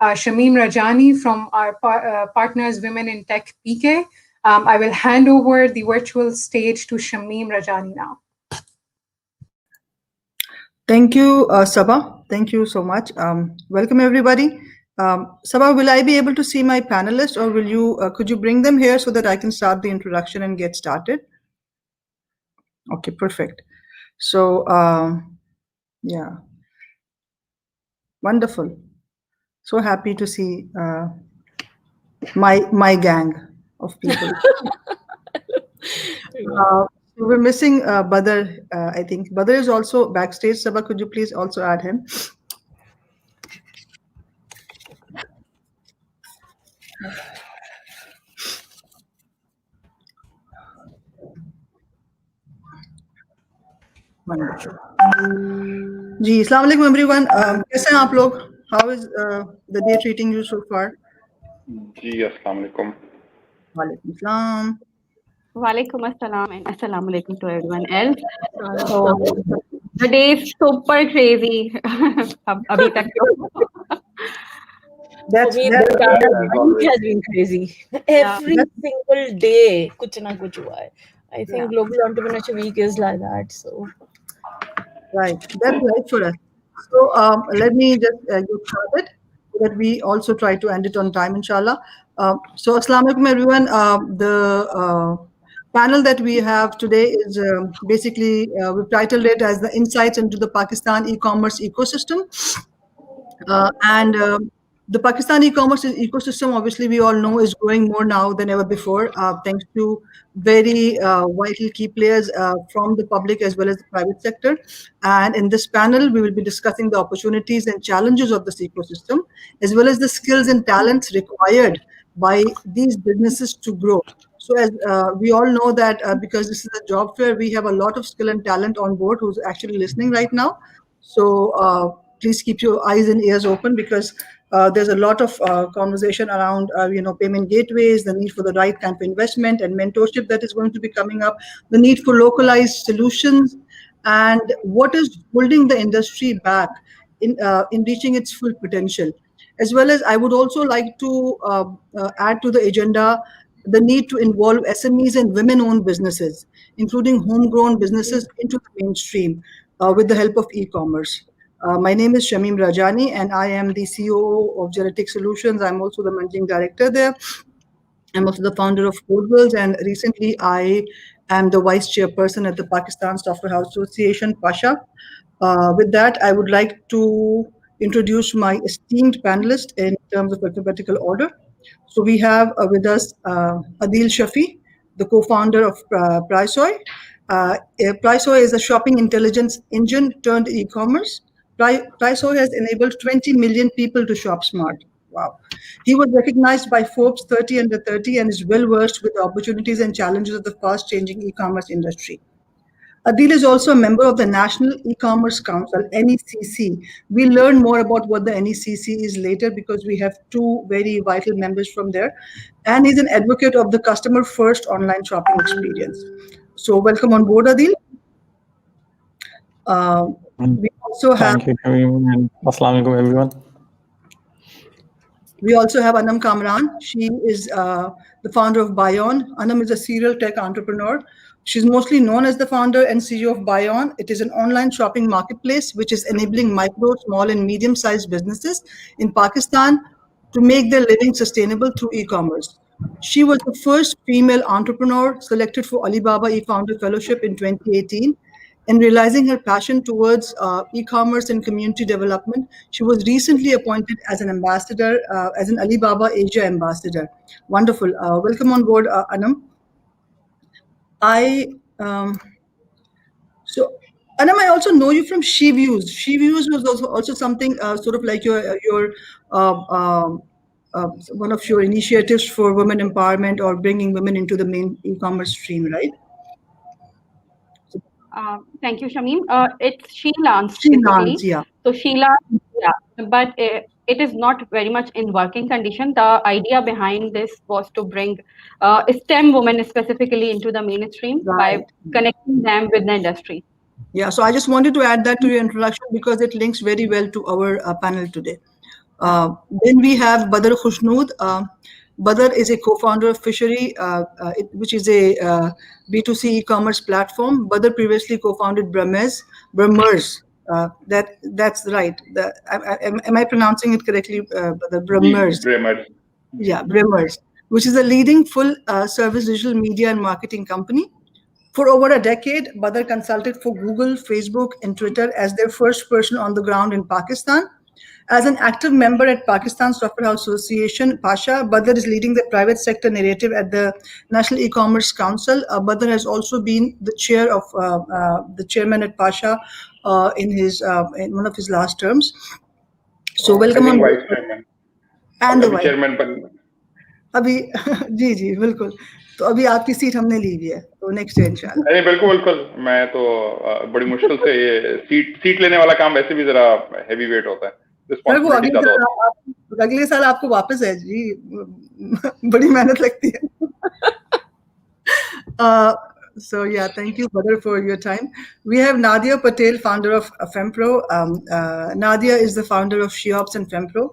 Shamim Rajani from our partners Women in Tech PK. I will hand over the virtual stage to Shamim Rajani now. Thank you, Sabah. Thank you so much. Welcome, everybody. Sabah, will I be able to see my panelists, or will you? Could you bring them here so that I can start the introduction and get started? Okay, perfect. So, yeah, wonderful. So happy to see my gang of people. We're missing Badr. I think Badr is also backstage. Sabah, could you please also add him? जी, अस्सलाम वालेकुम everyone. कैसे हैं आप लोग? How is the day treating you so far? जी, अस्सलाम वालेकुम. वालेकुम अस्सलाम. Walaikum assalam and assalamu alaikum to everyone else. So the day is super crazy. Abhi tak. That's week has been crazy. Every single day, kuch na kuch hua hai. I think Global Entrepreneurship Week is like that. So, right, that's right for us. So let me just get started so that we also try to end it on time, inshallah. So assalamu alaikum everyone. The panel that we have today is basically we've titled it as the Insights into the Pakistan e-commerce ecosystem. The Pakistan e-commerce ecosystem, obviously, we all know is growing more now than ever before, thanks to very vital key players from the public as well as the private sector. And in this panel, we will be discussing the opportunities and challenges of this ecosystem, as well as the skills and talents required by these businesses to grow. So as we all know that because this is a job fair, we have a lot of skill and talent on board who's actually listening right now. So please keep your eyes and ears open, because there's a lot of conversation around payment gateways, the need for the right kind of investment and mentorship that is going to be coming up, the need for localized solutions, and what is holding the industry back in reaching its full potential. As well as I would also like to add to the agenda the need to involve SMEs and women-owned businesses, including homegrown businesses, into the mainstream with the help of e-commerce. My name is Shamim Rajani, and I am the CEO of Genetic Solutions. I'm also the managing director there. I'm also the founder of Codeworlds, and recently I am the vice chairperson at the Pakistan Software House Association, PASHA. With that, I would like to introduce my esteemed panelists in terms of alphabetical order. So we have with us Adil Shafi, the co-founder of Priceoy. Priceoy is a shopping intelligence engine turned e-commerce. Priceoy has enabled 20 million people to shop smart. Wow. He was recognized by Forbes 30 Under 30 and is well versed with the opportunities and challenges of the fast changing e-commerce industry. Adil is also a member of the National E-Commerce Council, NECC. We'll learn more about what the NECC is later, because we have two very vital members from there. And he's an advocate of the customer first online shopping experience. So welcome on board, Adil. We also have... Thank you, Shamim, and assalamu alaikum, everyone. We also have Anam Kamran. She is the founder of Bion. Anam is a serial tech entrepreneur. She's mostly known as the founder and CEO of Bion. It is an online shopping marketplace which is enabling micro, small, and medium-sized businesses in Pakistan to make their living sustainable through e-commerce. She was the first female entrepreneur selected for Alibaba eFounder Fellowship in 2018. In realizing her passion towards e-commerce and community development, she was recently appointed as an ambassador, as an Alibaba Asia ambassador. Wonderful. Welcome on board, Anam. So, Anam, I also know you from SheViews. SheViews was also something sort of like your one of your initiatives for women empowerment or bringing women into the main e-commerce stream, right? Thank you, Shamim. It's She-Lance. She-Lance, yeah. So She-Lance, yeah, but it is not very much in working condition. The idea behind this was to bring STEM women specifically into the mainstream by connecting them with the industry. Yeah, so I just wanted to add that to your introduction because it links very well to our panel today. Then we have Badr Khushnood. Badr is a co-founder of Fishery, which is a B2C e-commerce platform. Badr previously co-founded Brahmers. That's right. Am I pronouncing it correctly? Badr, Brahmers. Yeah, Brahmers, which is a leading full-service digital media and marketing company. For over a decade, Badr consulted for Google, Facebook, and Twitter as their first person on the ground in Pakistan. As an active member at Pakistan Software House Association, Pasha, Badr is leading the private sector narrative at the National E-Commerce Council. Badr has also been the chairman at Pasha in one of his last terms. So welcome on. Vice chairman. And the vice chairman. अभी जी बिल्कुल तो अभी आपकी seat हमने ली हुई है तो next है इंशाल्लाह नहीं बिल्कुल मैं तो बड़ी मुश्किल से ये सीट लेने वाला काम वैसे भी जरा हेवी वेट होता है अगले साल आपको वापस है जी बड़ी मेहनत लगती है So yeah, thank you, Badr, for your time. We have Nadia Patel, founder of Fempro. Nadia is the founder of SheOps and Fempro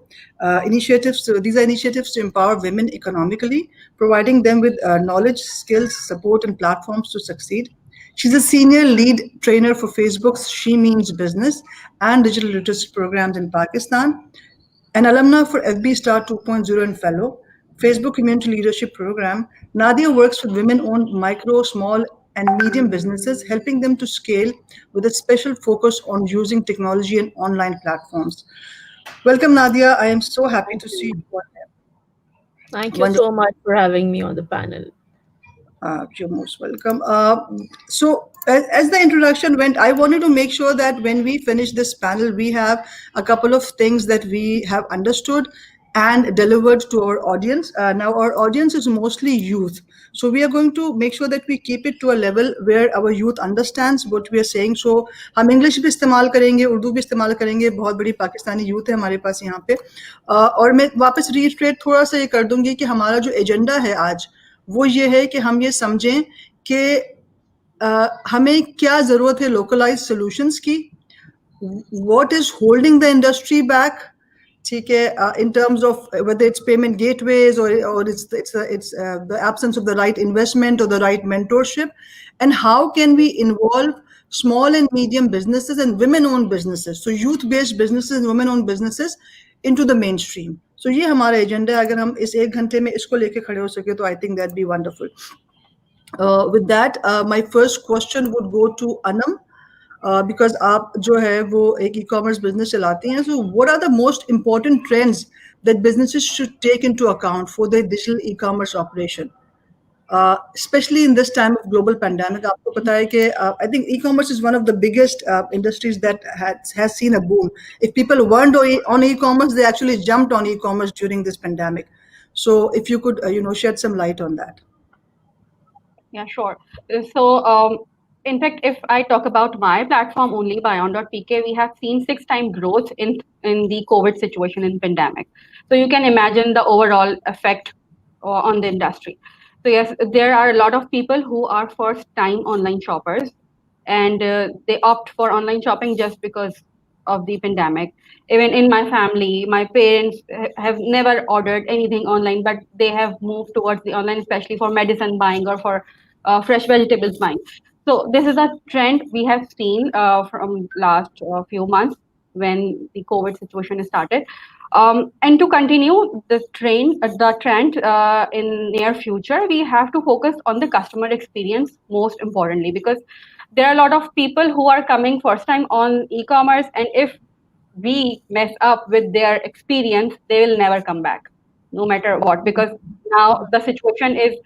initiatives. So these are initiatives to empower women economically, providing them with knowledge, skills, support, and platforms to succeed. She's a senior lead trainer for Facebook's She Means Business and digital literacy programs in Pakistan, an alumna for FB Star 2.0 and fellow. Facebook Community Leadership Program, Nadia works with women-owned micro, small, and medium businesses, helping them to scale with a special focus on using technology and online platforms. Welcome, Nadia. I am so happy to see you. Thank you so much for having me on the panel. You're most welcome. So as the introduction went, I wanted to make sure that when we finish this panel, we have a couple of things that we have understood and delivered to our audience. Now our audience is mostly youth. So we are going to make sure that we keep it to a level where our youth understands what we are saying. So हम English भी इस्तेमाल करेंगे, उर्दू भी इस्तेमाल करेंगे, बहुत बड़ी Pakistani youth है हमारे पास यहाँ पे. और मैं वापस reiterate थोड़ा सा ये कर दूंगी कि हमारा जो एजेंडा है आज, वो ये है कि हम ये समझें कि हमें क्या ज़रूरत है localized solutions की, what is holding the industry back, ठीक है, in terms of whether it's payment gateways or it's the absence of the right investment or the right mentorship, and how can we involve small and medium businesses and women-owned businesses, so youth-based businesses and women-owned businesses into the mainstream. So ये हमारा agenda है. अगर हम इस एक घंटे में इसको लेके खड़े हो सके तो I think that'd be wonderful. With that, my first question would go to Anam. Because आप जो है वो एक e-commerce business चलाती हैं, so what are the most important trends that businesses should take into account for their digital e-commerce operation, especially in this time of global pandemic? आपको पता है कि I think e-commerce is one of the biggest industries that has seen a boom. If people weren't on e-commerce, they actually jumped on e-commerce during this pandemic. So if you could shed some light on that. Yeah, sure. So in fact, if I talk about my platform only, Byon.pk, we have seen 6x growth in the COVID situation in pandemic. So you can imagine the overall effect on the industry. So yes, there are a lot of people who are first-time online shoppers, and they opt for online shopping just because of the pandemic. Even in my family, my parents have never ordered anything online, but they have moved towards the online, especially for medicine buying or for fresh vegetables buying. So this is a trend we have seen from last few months when the COVID situation started. And to continue this trend, in near future, we have to focus on the customer experience most importantly, because there are a lot of people who are coming first time on e-commerce, and if we mess up with their experience, they will never come back, no matter what, because now the situation is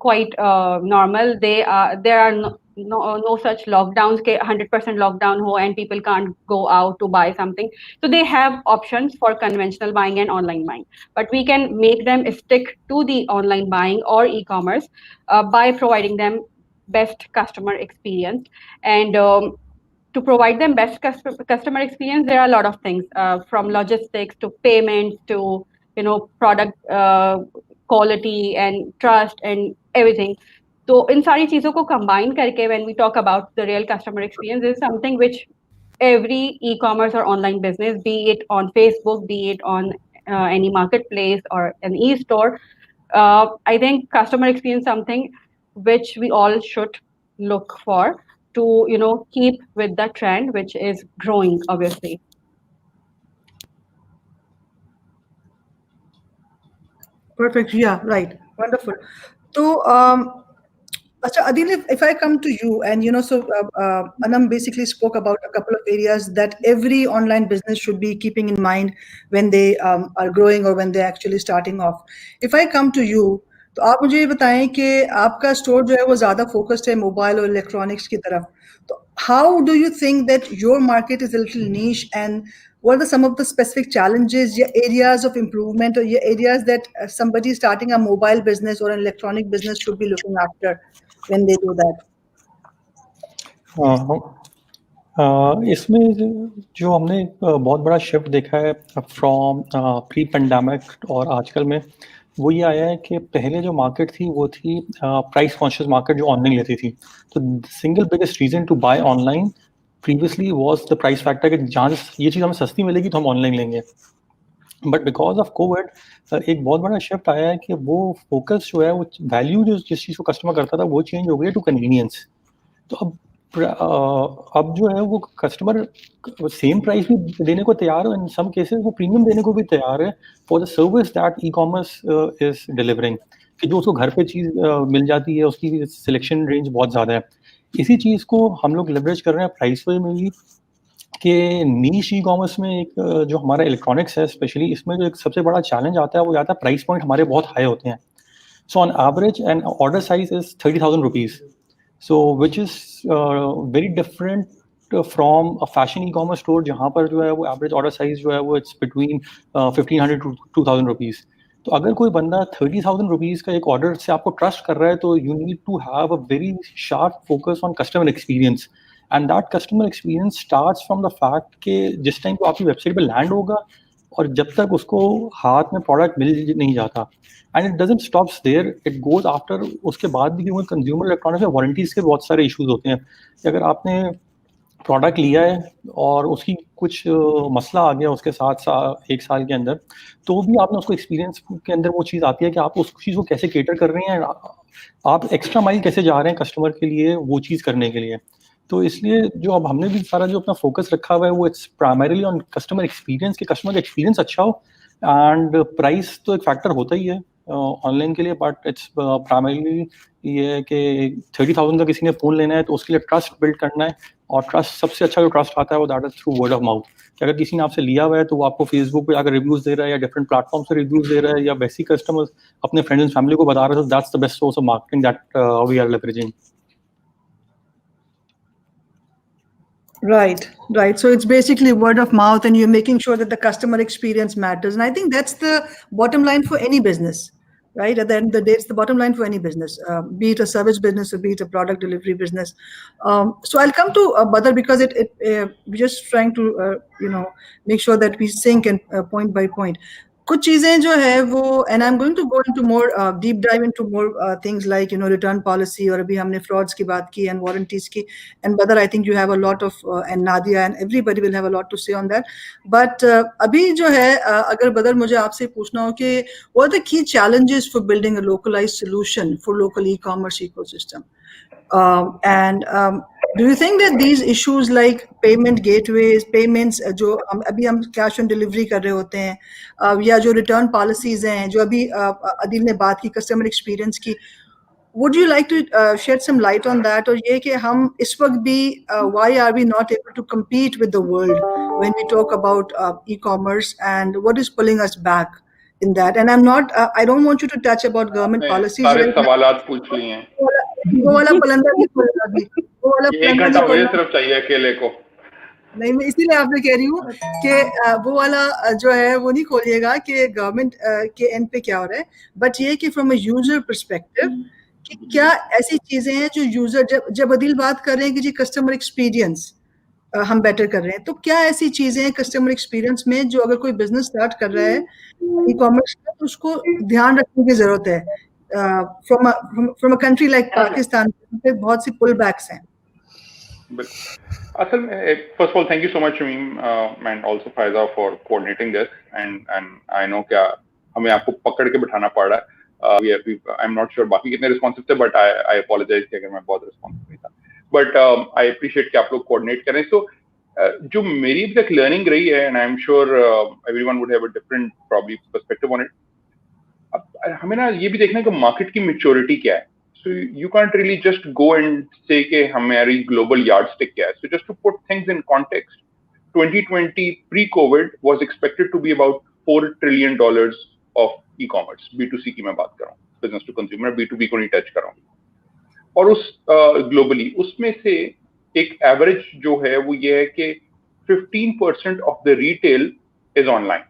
quite normal. There are no such lockdowns, 100% lockdown ho and people can't go out to buy something. So they have options for conventional buying and online buying. But we can make them stick to the online buying or e-commerce by providing them best customer experience. And to provide them best customer experience, there are a lot of things from logistics to payments to product quality and trust and everything. So in सारी चीजों को combine करके when we talk about the real customer experience, is something which every e-commerce or online business, be it on Facebook, be it on any marketplace or an e-store. I think customer experience something which we all should look for to, you know, keep with the trend which is growing, obviously. Perfect. Yeah, right. Wonderful. So, Acha, Adil, if I come to you, and so Anam basically spoke about a couple of areas that every online business should be keeping in mind when they are growing or when they're actually starting off. If I come to you, तो आप मुझे ये बताएं कि आपका store जो है वो ज़्यादा फोकस्ड है मोबाइल और इलेक्ट्रॉनिक्स की तरफ, तो how do you think that your market is a little niche, and what are some of the specific challenges, या areas of improvement, or या areas that somebody starting a mobile business or an electronic business should be looking after when they do that? इसमें जो हमने बहुत बड़ा shift देखा है from pre pandemic और आजकल में, वो ये आया है कि पहले जो मार्केट थी वो थी प्राइस कॉन्शियस मार्केट जो ऑनलाइन लेती थी. तो single biggest reason to buy online previously was the price factor, कि जहाँ ये चीज़ हमें सस्ती मिलेगी तो हम ऑनलाइन लेंगे. बट बिकॉज ऑफ कोविड एक बहुत बड़ा शिफ्ट आया है कि वो फोकस जो है, वो वैल्यू जो जिस चीज़ को कस्टमर करता था वो चेंज हो गई टू कन्वीनियंस. तो अब जो है वो कस्टमर सेम प्राइस भी देने को तैयार है, इन सम केसेस वो प्रीमियम देने को भी तैयार है for the service that e commerce is delivering, कि जो उसको घर पे चीज़ मिल जाती है, उसकी सिलेक्शन रेंज बहुत ज़्यादा है. इसी चीज़ को हम लोग लेवरेज कर रहे हैं प्राइस वे में भी, कि नीश ई कॉमर्स में एक जो हमारा इलेक्ट्रॉनिक्स है स्पेशली, इसमें जो एक सबसे बड़ा चैलेंज आता है वो आता है प्राइस पॉइंट हमारे बहुत हाई होते हैं. So on average an order size is 30,000 rupees, so which is very different from a fashion e-commerce store जहाँ पर जो है वो average order size जो है वो it's between 1,500 to 2,000 rupees. तो अगर कोई बंदा 30,000 rupees का एक ऑर्डर से आपको ट्रस्ट कर रहा है, तो you need to have a very sharp focus on customer experience, and that customer experience starts from the fact कि जिस टाइम को आपकी वेबसाइट पे लैंड होगा और जब तक उसको हाथ में प्रोडक्ट मिल नहीं जाता, and it doesn't stops there, it goes after. उसके बाद भी क्योंकि कंज्यूमर इलेक्ट्रॉनिक्स में वारंटीज के बहुत सारे इश्यूज होते हैं, कि अगर आपने प्रोडक्ट लिया है और उसकी कुछ मसला आ गया उसके साथ एक साल के अंदर, तो भी आपने उसको एक्सपीरियंस के अंदर वो चीज़ आती है कि आप उस चीज़ को कैसे केटर कर रहे हैं, आप एक्स्ट्रा माइल कैसे जा रहे हैं कस्टमर के लिए वो चीज़ करने के लिए. तो इसलिए जो अब हमने भी सारा जो अपना फोकस रखा हुआ है वो it's primarily on customer experience, कि कस्टमर का एक्सपीरियंस अच्छा हो. एंड प्राइस तो एक फैक्टर होता ही है ऑनलाइन के लिए, बट इट्स प्राइमरीली ये है कि 30,000 का किसी ने फ़ोन लेना है तो उसके लिए ट्रस्ट बिल्ड करना है, और ट्रस्ट सबसे अच्छा जो ट्रस्ट आता है वो that is through word of mouth. कि अगर किसी ने आपसे लिया हुआ है तो वो आपको फेसबुक पे अगर रिव्यूज़ दे रहा है या डिफरेंट प्लेटफॉर्म से रिव्यूज़ दे रहा है या वैसी कस्टमर्स अपने फ्रेंड्स एंड फैमिली को बता रहे हैं, तो that's the best source of marketing that we are leveraging. Right. So it's basically word of mouth, and you're making sure that the customer experience matters. And I think that's the bottom line for any business, right? At the end of the day, it's the bottom line for any business, be it a service business or be it a product delivery business. So I'll come to Badr, because we're just trying to, make sure that we sync and point by point. कुछ चीजें जो है वो, and I'm going to go into more deep dive into more things like return policy, और अभी हमने frauds की बात की and warranties की, and Badr, I think you have a lot of and Nadia and everybody will have a lot to say on that. But अभी जो है अगर Badr मुझे आपसे पूछना हो कि what are the key challenges for building a localized solution for local e-commerce ecosystem, and do you think that these issues like payment gateways, payments जो अभी हम cash on delivery कर रहे होते हैं, या जो return policies हैं, जो अभी अदिल ने बात की customer experience की, would you like to shed some light on that? और ये कि हम इस वक्त भी why are we not able to compete with the world when we talk about e-commerce, and what is pulling us back in that? And I don't want you to touch about government policies. सारे सवालात पूछ लिए हैं. वो वाला पलंदा नहीं खोलेगा अभी, वो वाला 1 घंटा मुझे सिर्फ चाहिए अकेले को. नहीं, मैं इसीलिए आपसे कह रही हूँ कि वो वाला जो है वो नहीं खोलिएगा कि गवर्नमेंट के एंड पे क्या हो रहा है, बट ये कि फ्रॉम अ यूजर पर्सपेक्टिव कि क्या ऐसी चीजें हैं जो यूजर, जब अदिल बात कर रहे हैं कि जी कस्टमर एक्सपीरियंस हम बेटर कर रहे हैं, तो क्या ऐसी चीजें हैं कस्टमर एक्सपीरियंस में जो अगर कोई बिजनेस स्टार्ट कर रहा है ई कॉमर्स का तो उसको ध्यान रखने की जरूरत है? From a country like Pakistan पे बहुत सी पुल बैक्स हैं. असल में first of all thank you so much Shamim and also Faiza for coordinating this and I know क्या हमें आपको पकड़ के बिठाना पड़ रहा है। आई एम नॉट श्योर बाकी कितने रिस्पॉन्सिव थे, बट आई अपोलोजाइज कि अगर मैं बहुत रिस्पॉन्सिव नहीं था, बट आई अप्रिशिएट कि आप लोग कोऑर्डिनेट करें। तो जो मेरी अभी तक लर्निंग रही है, and I am sure everyone would have a different probably perspective on it. अब हमें ना ये भी देखना है कि मार्केट की मैच्योरिटी क्या है। So you can't really just go and say कि हमारी global yardstick क्या है. So just to put things in context, 2020 pre-COVID was expected to be about $4 trillion of e-commerce. B2C की मैं बात कर रहा हूँ, business to consumer, B2B को नहीं टच कर रहा हूँ। और उस globally उसमें से एक एवरेज जो है वो ये है कि 15% of the retail is online.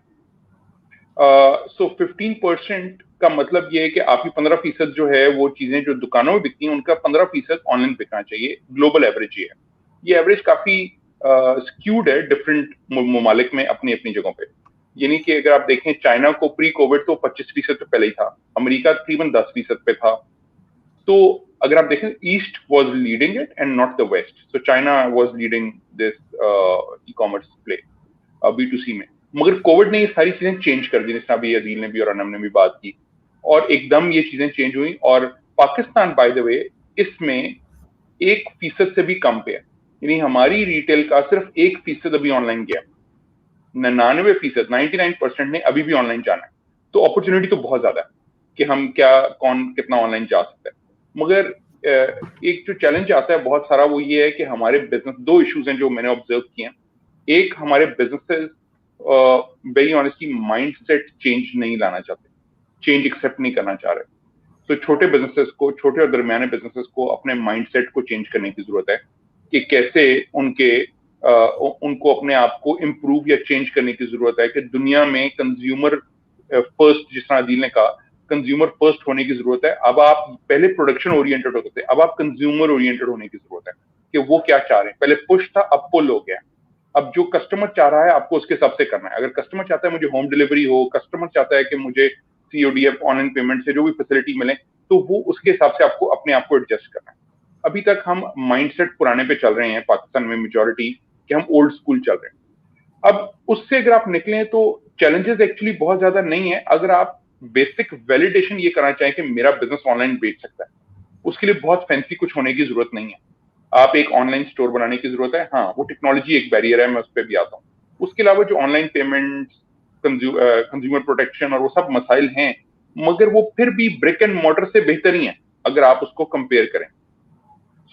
So 15% का मतलब ये है कि आपकी 15% जो है वो चीजें जो दुकानों में बिकती हैं उनका 15% ऑनलाइन बिकना चाहिए। ग्लोबल एवरेज ये एवरेज काफी स्क्यूड है डिफरेंट ममालिक में अपनी अपनी जगहों पे। यानी कि अगर आप देखें चाइना को प्री कोविड तो 25% पे पहले ही था, अमेरिका तकरीबन 10% पे था। तो अगर आप देखें east was leading it and not the west, so China was leading this e commerce play B2C में। मगर कोविड ने ये सारी चीजें चेंज कर दी, जिसमें अभी अदील ने भी और अनम ने भी बात की, और एकदम ये चीजें चेंज हुई। और पाकिस्तान बाय द वे इसमें 1% से भी कम पे है, यानी हमारी रिटेल का सिर्फ 1% अभी ऑनलाइन गया। 99%, 99% ने अभी भी ऑनलाइन जाना है। तो अपॉर्चुनिटी तो बहुत ज्यादा है कि हम कौन कितना ऑनलाइन जा सकता है। मगर एक जो चैलेंज आता है बहुत सारा, वो ये है कि हमारे बिजनेस, दो इश्यूज हैं जो मैंने ऑब्जर्व किए हैं। एक, हमारे businesses very honestly mindset change नहीं लाना चाहते, चेंज एक्सेप्ट नहीं करना चाह रहे। तो छोटे बिजनेसेस को, छोटे और दरमियाने बिजनेसेस को अपने माइंडसेट को चेंज करने की जरूरत है कि कैसे उनको अपने आप को इम्प्रूव या चेंज करने की जरूरत है कि दुनिया में कंज्यूमर फर्स्ट, जिस तरह अदील ने कहा, कंज्यूमर फर्स्ट होने की जरूरत है। अब आप पहले प्रोडक्शन ओरिएंटेड होते थे, अब आप कंज्यूमर ओरिएंटेड होने की जरूरत है कि वो क्या चाह रहे हैं। पहले पुश था, अब पुल हो गया। अब जो कस्टमर चाह रहा है आपको उसके हिसाब से करना है। अगर कस्टमर चाहता है मुझे होम डिलीवरी हो, कस्टमर चाहता है कि मुझे COD ऑनलाइन पेमेंट से जो भी फैसिलिटी मिले, तो वो उसके हिसाब से आपको अपने आप को एडजस्ट करना है। अभी तक हम माइंडसेट पुराने पे चल रहे हैं पाकिस्तान में मेजॉरिटी, कि हम ओल्ड स्कूल चल रहे हैं। अब उससे अगर आप निकलें तो चैलेंजेस एक्चुअली बहुत ज्यादा नहीं है। अगर आप बेसिक वैलिडेशन ये करना चाहें कि मेरा बिजनेस ऑनलाइन बेच सकता है, उसके लिए बहुत फैंसी कुछ होने की जरूरत नहीं है। आप एक ऑनलाइन स्टोर बनाने की जरूरत है, हाँ वो टेक्नोलॉजी एक बैरियर है, मैं उस पर भी आता हूँ। उसके अलावा जो ऑनलाइन पेमेंट, कंज्यूमर प्रोटेक्शन और वो सब मसाइल हैं, मगर वो फिर भी ब्रिक एंड मॉर्टर से बेहतर ही है अगर आप उसको कंपेयर करें।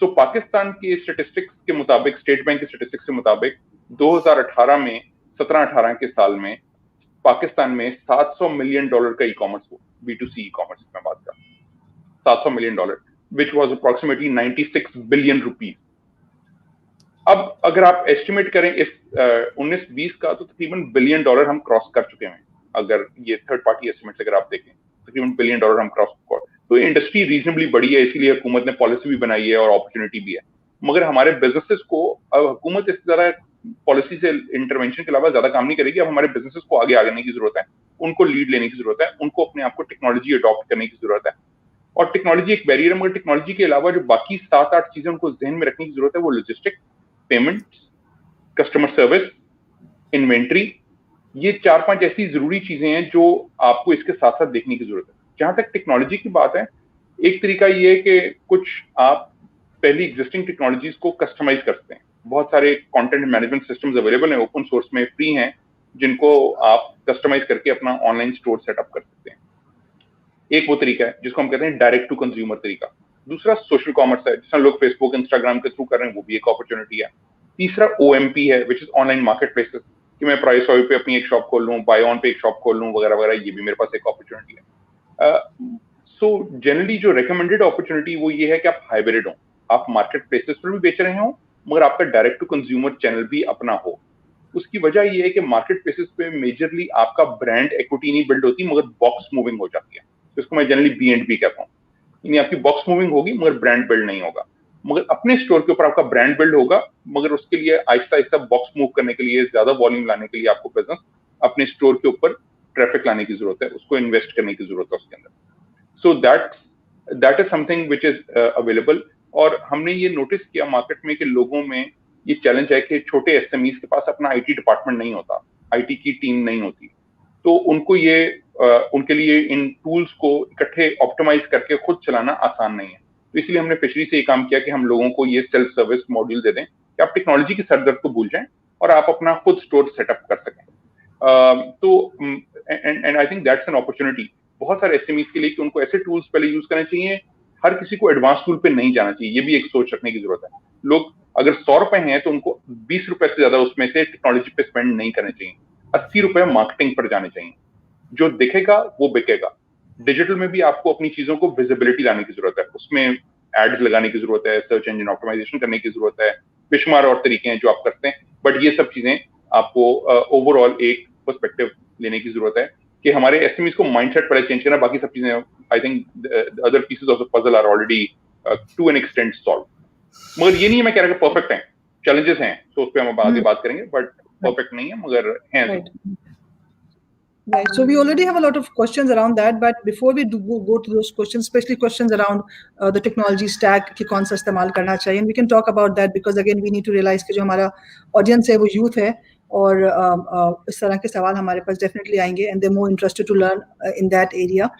सो पाकिस्तान के स्टेटिस्टिक्स के मुताबिक, स्टेट बैंक के स्टेटिस्टिक्स के मुताबिक 2018 में, 17-18 के साल में पाकिस्तान में $700 मिलियन का ई कॉमर्स हुआ। B2C ई कॉमर्स में बात कर, $700 million, which was approximately 96 billion rupees. अब अगर आप एस्टिमेट करें इस 19-20 का, तो तकरीबन $1 बिलियन हम क्रॉस कर चुके हैं। अगर ये थर्ड पार्टी एस्टिमेट्स अगर आप देखें, तकरीबन $1 बिलियन हम क्रॉस कर। तो ये इंडस्ट्री रीजनेबली बड़ी है, इसीलिए हुकूमत ने पॉलिसी भी बनाई है और अपॉर्चुनिटी भी है। मगर हमारे बिजनेसेस को अब हुकूमत इस तरह पॉलिसी से इंटरवेंशन के अलावा ज्यादा काम नहीं करेगी। अब हमारे बिजनेसेस को आगे आने की जरूरत है, उनको लीड लेने की जरूरत है, उनको अपने आप को टेक्नोलॉजी अडॉप्ट करने की जरूरत है। और टेक्नोलॉजी एक बैरियर है, मगर टेक्नोलॉजी के अलावा जो बाकी 7-8 चीजें उनको जहन में रखने की जरूरत है, वो logistic, payment, customer service, inventory, ये 4-5 ऐसी जरूरी चीजें हैं जो आपको इसके साथ साथ देखने की जरूरत है। जहां तक टेक्नोलॉजी की बात है, एक तरीका ये है कि कुछ आप पहली एग्जिस्टिंग टेक्नोलॉजीज को कस्टमाइज करते हैं। बहुत सारे कंटेंट मैनेजमेंट सिस्टम्स अवेलेबल हैं, ओपन सोर्स में, फ्री हैं, जिनको आप कस्टमाइज करके अपना ऑनलाइन स्टोर सेटअप कर सकते हैं। एक वो तरीका है जिसको हम कहते हैं डायरेक्ट टू कंज्यूमर तरीका। दूसरा सोशल कॉमर्स है, जिसमें लोग फेसबुक, इंस्टाग्राम के थ्रू कर रहे हैं, वो भी एक अपॉर्चुनिटी है। तीसरा OMP है, which is online market places, कि मैं प्राइस ऑयल पे अपनी एक शॉप खोल लूँ, बाय ऑन पे एक शॉप खोल लूँ, वगैरह वगैरह, ये भी मेरे पास एक अपॉर्चुनिटी है। सो जनरली जो रिकमेंडेड अपॉर्चुनिटी वो ये है कि आप हाइब्रिड हो, आप मार्केट प्लेसेस पर भी बेच रहे हो, मगर आपका डायरेक्ट टू कंज्यूमर चैनल भी अपना हो। उसकी वजह ये है कि मार्केट प्लेसेस पे मेजरली आपका ब्रांड इक्विटी नहीं बिल्ड होती, मगर बॉक्स मूविंग हो जाती है। इसको मैं जनरली B&B कहता हूँ, यानी आपकी बॉक्स मूविंग होगी मगर ब्रांड बिल्ड नहीं होगा। मगर अपने स्टोर के ऊपर आपका ब्रांड बिल्ड होगा, मगर उसके लिए आहिस्ता आहिस्ता बॉक्स मूव करने के लिए, ज्यादा वॉल्यूम लाने के लिए आपको बिजनेस अपने स्टोर के ऊपर ट्रैफिक लाने की जरूरत है, उसको इन्वेस्ट करने की जरूरत है उसके अंदर। So that is something which is available. और हमने ये नोटिस किया मार्केट में कि लोगों में ये चैलेंज है कि छोटे एसएमईज के पास अपना आईटी डिपार्टमेंट नहीं होता, आईटी की टीम नहीं होती, तो उनको ये उनके लिए इन टूल्स को इकट्ठे ऑप्टिमाइज करके खुद चलाना आसान नहीं है। तो इसलिए हमने फिशरी से ये काम किया कि हम लोगों को ये सेल्फ सर्विस मॉड्यूल दे दें कि आप टेक्नोलॉजी की सरदर्द को भूल जाएं और आप अपना खुद स्टोर सेटअप कर सकें। तो and I think that's an opportunity बहुत सारे एसएमईज के लिए कि उनको ऐसे टूल्स पहले यूज करने चाहिए। हर किसी को एडवांस टूल पे नहीं जाना चाहिए, ये भी एक सोच रखने की जरूरत है। लोग अगर 100 रुपए हैं तो उनको 20 रुपए से ज्यादा उसमें से टेक्नोलॉजी पे स्पेंड नहीं करने चाहिए। 80 रुपए मार्केटिंग पर जाने चाहिए, जो दिखेगा वो बिकेगा। डिजिटल में भी आपको अपनी चीजों को विजिबिलिटी लाने की जरूरत है, उसमें एड्स लगाने की जरूरत है, सर्च इंजन ऑप्टिमाइजेशन करने की जरूरत है, बेशुमार और तरीके हैं जो आप करते हैं, बट ये सब चीजें आपको ओवरऑल एक पर्सपेक्टिव लेने की जरूरत है कि हमारे एसएमईज को माइंडसेट पहले चेंज करना, बाकी सब चीजें I think other pieces of the puzzle are already to an extent solve. मगर ये नहीं है मैं कह रहा कि परफेक्ट है, चैलेंजेस हैं, तो उस पर हम आगे बात करेंगे, बट परफेक्ट नहीं है मगर हैं। Right. So we already have a lot of questions around that, but before we go to those questions, especially questions around the technology stack कि कौन सा इस्तेमाल करना चाहिए, and we can talk about that because again we need to realize कि जो हमारा audience है वो youth है और इस तरह के सवाल हमारे पास definitely आएंगे and they're more interested to learn in that area.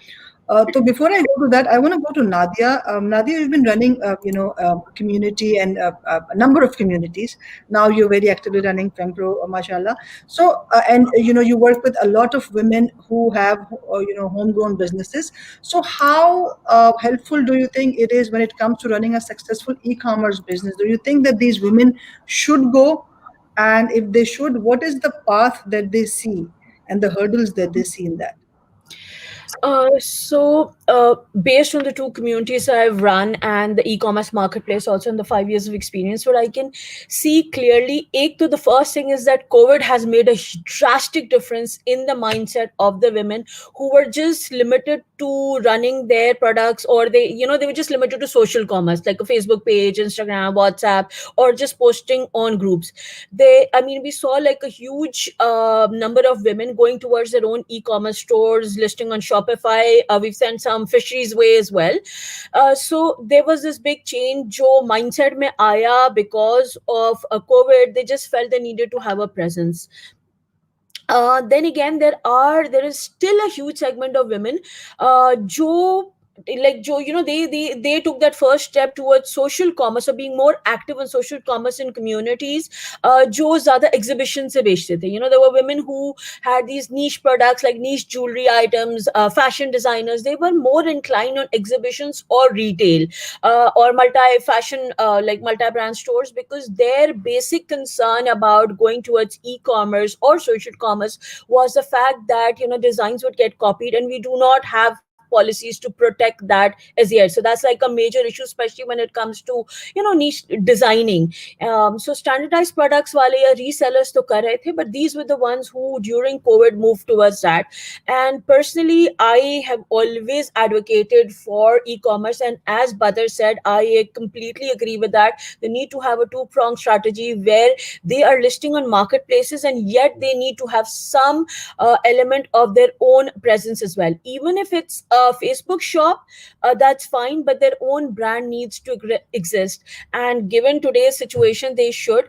So before I go to that, I want to go to Nadia. Nadia, you've been running, community and a number of communities. Now you're very actively running Fempro, mashallah. So, and you work with a lot of women who have, homegrown businesses. So, how helpful do you think it is when it comes to running a successful e-commerce business? Do you think that these women should go? And if they should, what is the path that they see and the hurdles that they see in that? So based on the two communities I've run and the e-commerce marketplace also in the 5 years of experience, what I can see clearly, the first thing is that COVID has made a drastic difference in the mindset of the women who were just limited to running their products, or they were just limited to social commerce like a Facebook page, Instagram, WhatsApp, or just posting on groups. We saw like a huge number of women going towards their own e-commerce stores, listing on Shopify. We've sent some Fisheries Way as well. So there was this big change jo mindset mein aaya because of COVID. They just felt they needed to have a presence. Then again, there is still a huge segment of women they took that first step towards social commerce, or being more active in social commerce in communities jo zyada exhibition se bechte the. There were women who had these niche products like niche jewelry items, fashion designers. They were more inclined on exhibitions or retail or multi-fashion like multi-brand stores, because their basic concern about going towards e-commerce or social commerce was the fact that designs would get copied, and we do not have policies to protect that as yet. So that's like a major issue, especially when it comes to niche designing. So standardized products wale ya resellers to kar rahe the, but these were the ones who during COVID moved towards that. And personally, I have always advocated for e-commerce, and as Badr said, I completely agree with that. They need to have a two-pronged strategy where they are listing on marketplaces, and yet they need to have some element of their own presence as well. Even if it's Facebook shop, that's fine, but their own brand needs to exist. And given today's situation, they should.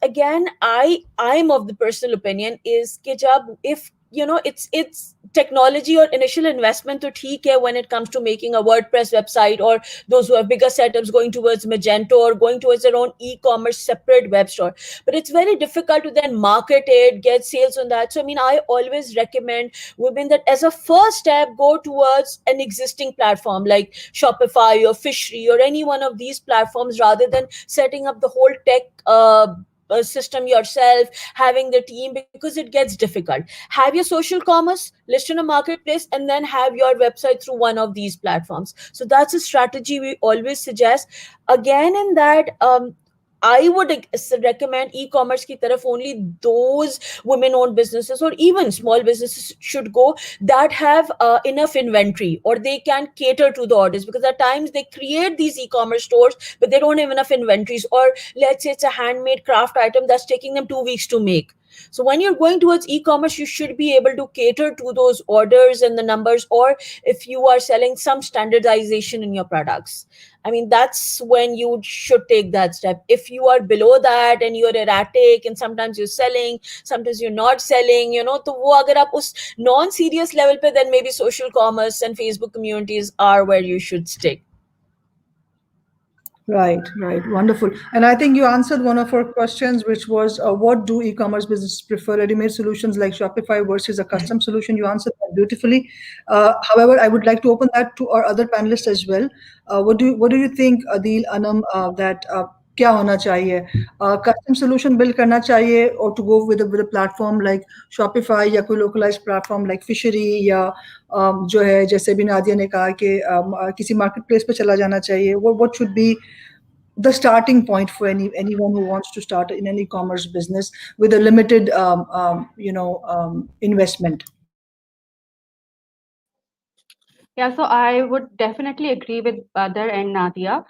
Again, I'm of the personal opinion is कि जब if it's technology or initial investment to theek hai when it comes to making a WordPress website, or those who have bigger setups going towards Magento or going towards their own e-commerce separate web store. But it's very difficult to then market it, get sales on that. So I always recommend women that as a first step, go towards an existing platform like Shopify or Fishery or any one of these platforms, rather than setting up the whole tech system yourself, having the team, because it gets difficult. Have your social commerce, list in a marketplace, and then have your website through one of these platforms. So that's a strategy we always suggest. Again, in that, I would recommend e-commerce ki taraf only those women-owned businesses or even small businesses should go that have enough inventory, or they can cater to the orders, because at times they create these e-commerce stores but they don't have enough inventories, or let's say it's a handmade craft item that's taking them 2 weeks to make. So when you're going towards e-commerce, you should be able to cater to those orders and the numbers, or if you are selling some standardization in your products, I mean, that's when you should take that step. If you are below that and you're erratic and sometimes you're selling, sometimes you're not selling, तो वो अगर आप उस non-serious level पे, then maybe social commerce and Facebook communities are where you should stick. Right. Wonderful. And I think you answered one of our questions, which was, what do e-commerce businesses prefer, ready-made solutions like Shopify versus a custom solution? You answered that beautifully. However, I would like to open that to our other panelists as well. What do you think, Adil, Anam, that क्या होना चाहिए? Custom solution build करना चाहिए, or to go with a platform like Shopify या कोई localized platform like Fishery, या जो है जैसे भी नादिया ने कहा कि किसी marketplace पे चला जाना चाहिए? What should be the starting point for anyone who wants to start in an e-commerce business with a limited investment? Yeah, so I would definitely agree with Badr and Nadia.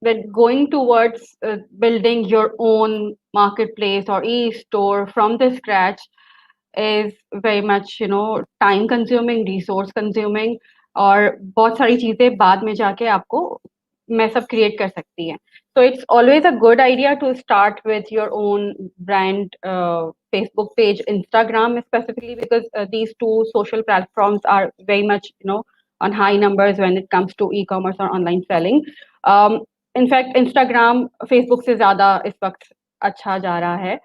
When going towards building your own marketplace or e-store from the scratch is very much, time consuming, resource consuming, और बहुत सारी चीजें बाद में जाके आपको mess up create कर सकती हैं. So it's always a good idea to start with your own brand Facebook page, Instagram specifically, because these two social platforms are very much, on high numbers when it comes to e-commerce or online selling. In fact, Instagram, Facebook से ज़्यादा इस वक्त अच्छा जा रहा है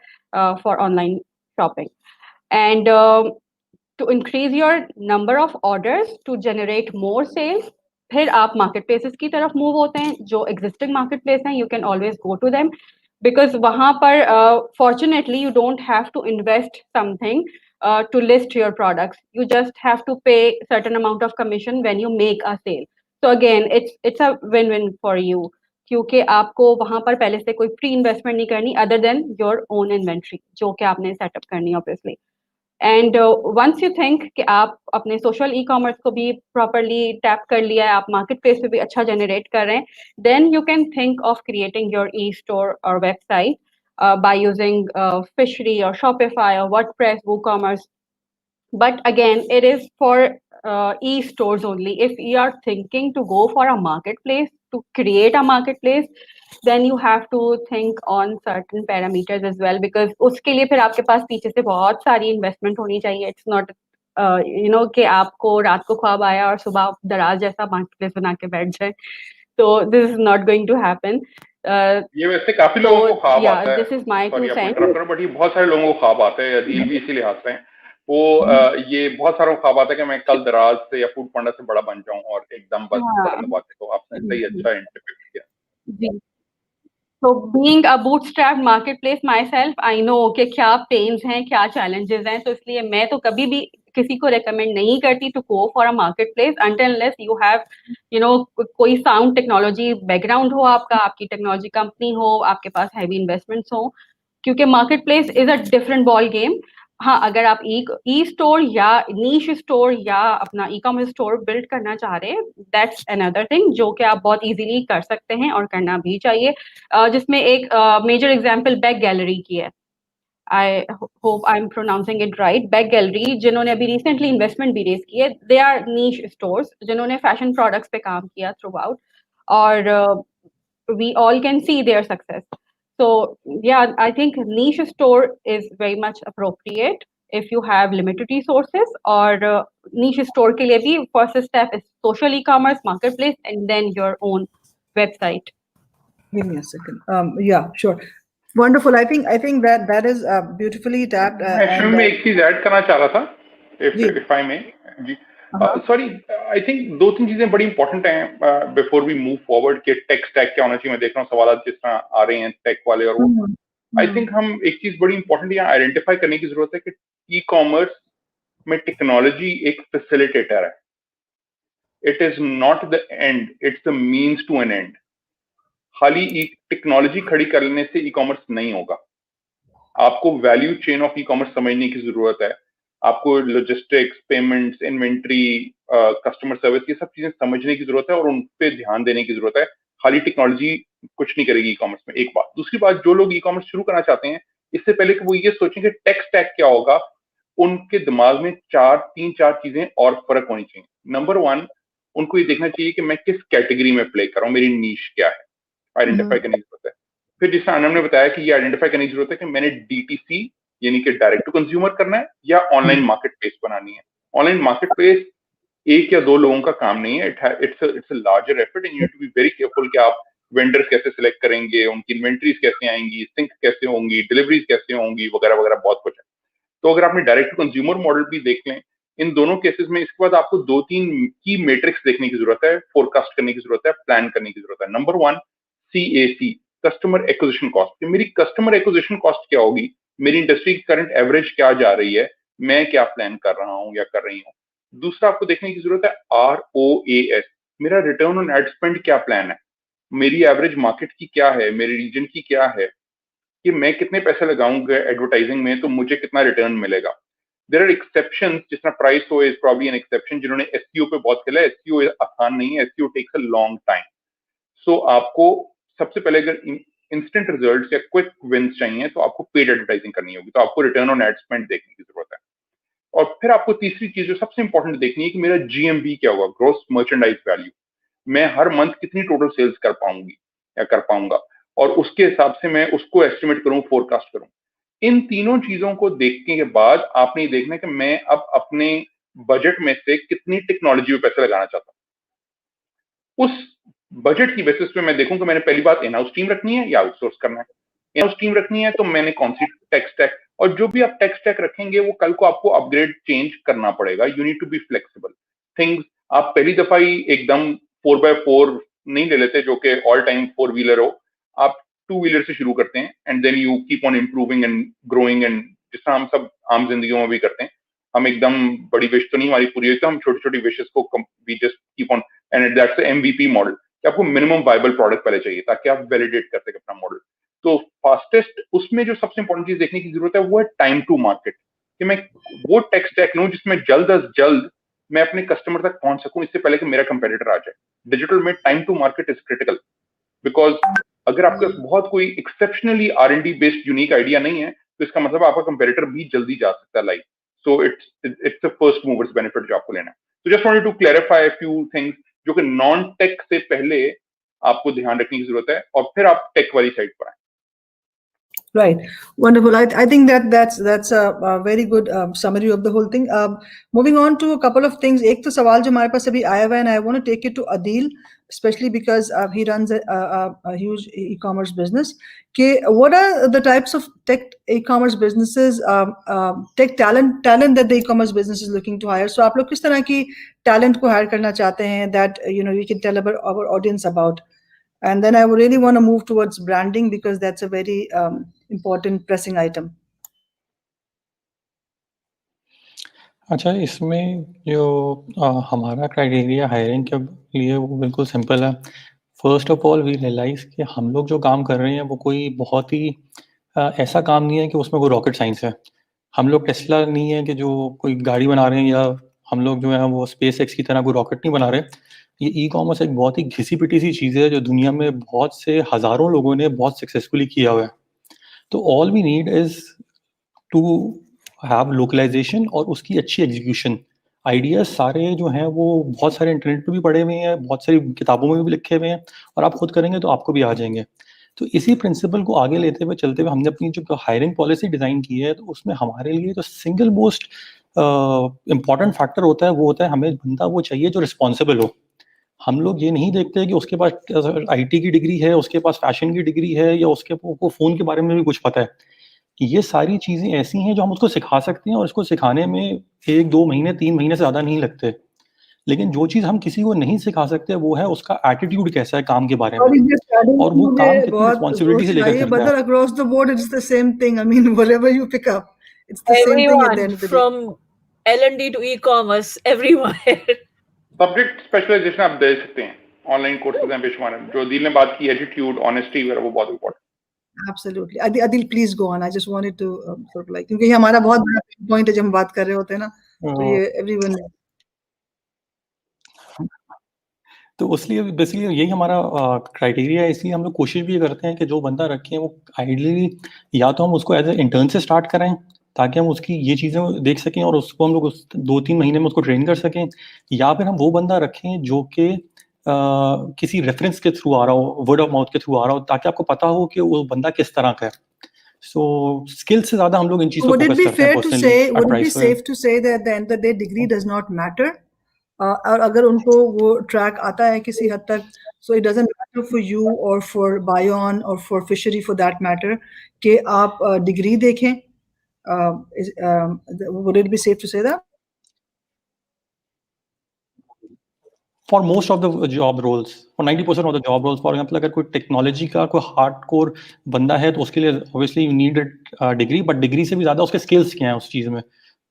for online shopping. And to increase your number of orders to generate more sales, फिर आप marketplaces की तरफ move होते हैं. जो existing marketplace हैं, you can always go to them, because वहाँ पर fortunately you don't have to invest something to list your products. You just have to pay certain amount of commission when you make a sale. So again, it's a win-win for you, क्योंकि आपको वहाँ पर पहले से कोई pre investment नहीं करनी other than your own inventory, जो कि आपने सेटअप करनी है obviously. And once you think कि आप अपने social e-commerce को भी properly tap कर लिया है, आप marketplace पे भी अच्छा generate कर रहे हैं, then you can think of creating your e-store or website by using Fishery or Shopify or WordPress, WooCommerce. But again, it is for e-stores only. If you are thinking to go for a marketplace, to create a marketplace, then you have to think on certain parameters as well, because उसके लिए फिर आपके पास पीछे से बहुत सारी investment होनी चाहिए. It's not कि आपको रात को ख्वाब आया और सुबह दराज जैसा marketplace बना के बैठ जाए. So this is not going to happen. ये वैसे काफी लोगों को ख्वाब आता है. This is my two cents. But ये बहुत सारे लोगों को ख्वाब आता है. अदील भी इसीलिए हंस रहे हैं. वो ये बहुत सारों को ख्वाब आता है कि मैं कल दराज से या फूड पांडा से बड़ा बन जाऊं और एकदम बस कदम दबाते. तो आपने सही अच्छा इंटरप्रेट किया. जी. So being a bootstrapped marketplace myself, I know कि क्या pains हैं, क्या challenges हैं. तो इसलिए मैं तो कभी भी किसी को recommend नहीं करती to go for a marketplace until unless you have, कोई sound technology background हो आपका, आपकी technology company हो, आपके पास heavy investments हो, क्योंकि marketplace is a different ball game. हाँ, अगर आप ई स्टोर या नीश स्टोर या अपना ई कॉमर्स स्टोर बिल्ड करना चाह रहे हैं, दैट्स अनदर थिंग, जो कि आप बहुत इजीली कर सकते हैं और करना भी चाहिए, जिसमें एक मेजर एग्जांपल बैग गैलरी की है. I hope I am pronouncing it right. Bag gallery, जिन्होंने अभी रिसेंटली इन्वेस्टमेंट भी रेज की है, दे आर नीश स्टोर्स जिन्होंने फैशन प्रोडक्ट्स पे काम किया थ्रू आउट, और we all can see their success. So yeah, I think niche store is very much appropriate if you have limited resources, or niche store के लिए भी first step is social e-commerce marketplace and then your own website. Give me a second. Yeah, sure. Wonderful. I think that is beautifully tapped. मैं एक चीज add करना चाह रहा था, if I may. जी. सॉरी, आई थिंक 2-3 चीजें बड़ी इंपॉर्टेंट हैं बिफोर वी मूव फॉरवर्ड के टेक स्टैक क्या होना चाहिए. मैं देख रहा हूँ सवाल जिस तरह आ रहे हैं टेक वाले, और वो आई थिंक हम एक चीज बड़ी इंपॉर्टेंट यहाँ आइडेंटिफाई करने की जरूरत है कि ई कॉमर्स में टेक्नोलॉजी एक फैसिलिटेटर है. It is not the end, it's the means to an end. खाली टेक्नोलॉजी खड़ी करने से ई कॉमर्स नहीं होगा. आपको value chain of e commerce समझने की जरूरत है. आपको logistics, payments, inventory, customer service, ये सब चीजें समझने की जरूरत है और उन पे ध्यान देने की जरूरत है. खाली टेक्नोलॉजी कुछ नहीं करेगी ई कॉमर्स में. एक बात. दूसरी बात, जो लोग ई कॉमर्स शुरू करना चाहते हैं, इससे पहले कि वो ये सोचें कि टेक स्टैक क्या होगा, उनके दिमाग में तीन चार चीजें और फर्क होनी चाहिए। नंबर 1, उनको ये देखना चाहिए कि मैं किस कैटेगरी में प्ले कर रहा हूँ, मेरी नीश क्या है, आइडेंटिफाई करने की जरूरत है। फिर जिस आनंद ने बताया कि ये आइडेंटिफाई करने की जरूरत है कि मैंने DTC यानी कि डायरेक्ट टू कंज्यूमर करना है या ऑनलाइन मार्केट प्लेस बनानी है। ऑनलाइन मार्केट प्लेस एक या दो लोगों का काम नहीं है, it's a larger effort and you have to be very careful कि आप वेंडर्स कैसे सिलेक्ट करेंगे, उनकी इन्वेंट्रीज कैसे आएंगी, सिंक कैसे होंगी, डिलीवरीज कैसे होंगी, वगैरह वगैरह बहुत कुछ है। तो अगर आपने डायरेक्ट टू कंज्यूमर मॉडल भी देख लें इन दोनों केसेस में, इसके बाद आपको 2-3 की मैट्रिक्स देखने की जरूरत है, फोरकास्ट करने की जरूरत है, प्लान करने की जरूरत है। Number 1, CAC, customer acquisition cost. मेरी कस्टमर एक्विजिशन कॉस्ट क्या होगी, मेरी इंडस्ट्री की करंट एवरेज क्या जा रही है, मैं क्या प्लान कर रहा हूं या कर रही हूँ। दूसरा आपको देखने की जरूरत है ROAS, मेरा रिटर्न ऑन एड स्पेंड क्या प्लान है, मेरी एवरेज मार्केट की क्या है, मेरे रीजन की क्या है, कि मैं कितने पैसे लगाऊंगा एडवर्टाइजिंग में तो मुझे कितना रिटर्न मिलेगा। देयर आर एक्सेप्शंस, जिस तरह प्राइस हो इज प्रॉब्ली एन एक्सेप्शन, जिन्होंने SEO पे बहुत खेला है। SEO आसान नहीं है, SEO takes a long time. So आपको सबसे पहले अगर इंस्टेंट रिजल्ट्स या क्विक विंस चाहिए तो आपको पेड एडवर्टाइजिंग करनी होगी, तो आपको रिटर्न ऑन एड स्पेंड देखने की जरूरत है। और फिर आपको तीसरी चीज जो सबसे इंपॉर्टेंट देखनी है कि मेरा GMV क्या होगा, ग्रॉस मर्चेंडाइज वैल्यू, मैं हर मंथ कितनी टोटल सेल्स कर पाऊंगी या कर पाऊंगा, और उसके हिसाब से मैं उसको एस्टिमेट करूं, फोरकास्ट करूं। इन तीनों चीजों को देखने के बाद आपने ये देखना है कि मैं अब अपने बजट में से कितनी टेक्नोलॉजी पे पैसे लगाना चाहता हूं। उस बजट की बेसिस पे मैं देखूं कि मैंने पहली बात इन हाउस टीम रखनी है या आउटसोर्स करना है। इन हाउस टीम रखनी है तो मैंने कौन सी टेक स्टैक, और जो भी आप टेक स्टैक रखेंगे वो कल को आपको अपग्रेड चेंज करना पड़ेगा। You need to be flexible things. आप पहली दफा ही एकदम 4x4 नहीं ले लेते जो कि ऑल टाइम 4 व्हीलर हो, आप 2 व्हीलर से शुरू करते हैं and then you keep on improving and growing, and जिस तरह हम सब आम जिंदगियों में भी करते हैं। हम एकदम बड़ी विश तो नहीं हमारी पूरी हुई, तो हम छोटी छोटी विशेस को we just keep on, and that's the MVP model कि आपको मिनिमम वायबल प्रोडक्ट पहले चाहिए ताकि आप वैलिडेट कर सके अपना मॉडल। तो फास्टेस्ट उसमें जो सबसे इंपॉर्टेंट चीज देखने की जरूरत है वो है टाइम टू मार्केट, कि मैं वो टेक स्टैक लूं जिसमें जल्द अज जल्द मैं अपने कस्टमर तक पहुंच सकूं इससे पहले कि मेरा कंपेटिटर आ जाए। डिजिटल में time to market is critical, because अगर आपके पास बहुत कोई exceptionally R&D based unique idea नहीं है तो इसका मतलब आपका कंपेटिटर भी जल्दी जा सकता है live. So it's the first movers benefit जो आपको लेना है। तो just wanted to clarify few things जो कि नॉन टेक से पहले आपको ध्यान रखने की जरूरत है, और फिर आप टेक वाली साइड पर आए। Right, wonderful. I think that's a very good summary of the whole thing. Moving on to a couple of things. एक तो सवाल जो हमारे पास अभी आया हुआ है, and I want to take it to Adil, especially because he runs a huge e-commerce business. कि what are the types of tech e-commerce businesses, tech talent that the e-commerce business is looking to hire? So आप लोग किस तरह की talent को hire करना चाहते हैं that we can tell our audience about. And then I would really want to move towards branding because that's a very important pressing item. अच्छा, इसमें जो हमारा क्राइटेरिया हायरिंग के लिए वो बिल्कुल सिंपल है। First of all we realise कि हम लोग जो काम कर रहे हैं वो कोई बहुत ही ऐसा काम नहीं है कि उसमें कोई रॉकेट साइंस है। हम लोग टेस्ला नहीं है कि जो कोई गाड़ी बना रहे हैं, या हम लोग जो है वो स्पेसएक्स की तरह कोई रॉकेट नहीं बना रहे। ये ई-कॉमर्स एक बहुत ही घिसी-पिटी सी चीज़ है जो दुनिया में बहुत से हज़ारों लोगों ने बहुत सक्सेसफुली किया हुआ है। तो all we need is to have localisation और उसकी अच्छी एग्जीक्यूशन। आइडियाज़ सारे जो हैं वो बहुत सारे इंटरनेट पे भी पड़े हुए हैं, बहुत सारी किताबों में भी लिखे हुए हैं, और आप खुद करेंगे तो आपको भी आ जाएंगे। तो इसी प्रिंसिपल को आगे लेते हुए चलते हुए हमने अपनी जो हायरिंग पॉलिसी डिज़ाइन की है, तो उसमें हमारे लिए जो सिंगल मोस्ट इम्पॉर्टेंट फैक्टर होता है वो होता है हमें बंदा वो चाहिए जो रिस्पॉन्सिबल हो। हम लोग ये नहीं देखते कि उसके पास IT की डिग्री है, उसके पास फैशन की डिग्री है, या उसके को फ़ोन के बारे में भी कुछ पता है। ये सारी चीज़ें ऐसी हैं जो हम उसको सिखा सकते हैं, और इसको सिखाने में 1-2 महीने 3 महीने से ज़्यादा नहीं लगते। लेकिन जो चीज़ हम किसी को नहीं सिखा सकते वो है उसका एटीट्यूड कैसा है काम के बारे में, और वो काम कितनी रिस्पॉन्सिबिलिटी से लेकर करता है। But across the board it's the same thing. I mean, whatever you pick up, it's the same thing at the end of the day. From L&D to e-commerce, everywhere. Subject specialisation आप दे सकते हैं, online courses हैं बेशुमार, जो दिल ने बात की एटीट्यूड, ऑनेस्टी वगैरह, वो बहुत important. Absolutely. Adil, please go on. I just wanted to sort of like, क्योंकि ये हमारा बहुत बड़ा पॉइंट है जब हम बात कर रहे होते हैं ना, तो ये everyone तो उसलिए बेसिकली यही हमारा क्राइटेरिया है, इसलिए हम लोग कोशिश भी ये करते हैं कि जो बंदा रखें वो आइडियली या तो हम उसको एज ए इंटर्न से स्टार्ट करें ताकि हम उसकी ये चीज़ें देख सकें और उसको हम लोग उस 2-3 महीने में उसको ट्रेन कर सकें, या फिर हम वो बंदा रखें जो कि किसी रेफरेंस के थ्रू आ रहा हो, वर्ड ऑफ माउथ के थ्रू आ रहा हो, ताकि आपको पता हो कि वो बंदा किस तरह का है। सो स्किल से ज़्यादा हम लोग इन चीज़ों Would को it फोकस be करते हैं fair to personally say, would it be advice में। safe to say that at the end of the day degree does not matter? और अगर उनको वो ट्रैक आता है किसी हद तक, so it doesn't matter for you or for Bion or for fishery for that matter कि आप डिग्री देखें, would it be safe to say that? For most of the job roles, for 90% of the job roles, for example अगर कोई technology का कोई hardcore बंदा है तो उसके लिए obviously you need degree, but degree से भी ज़्यादा उसके स्किल्स क्या हैं उस चीज़ में।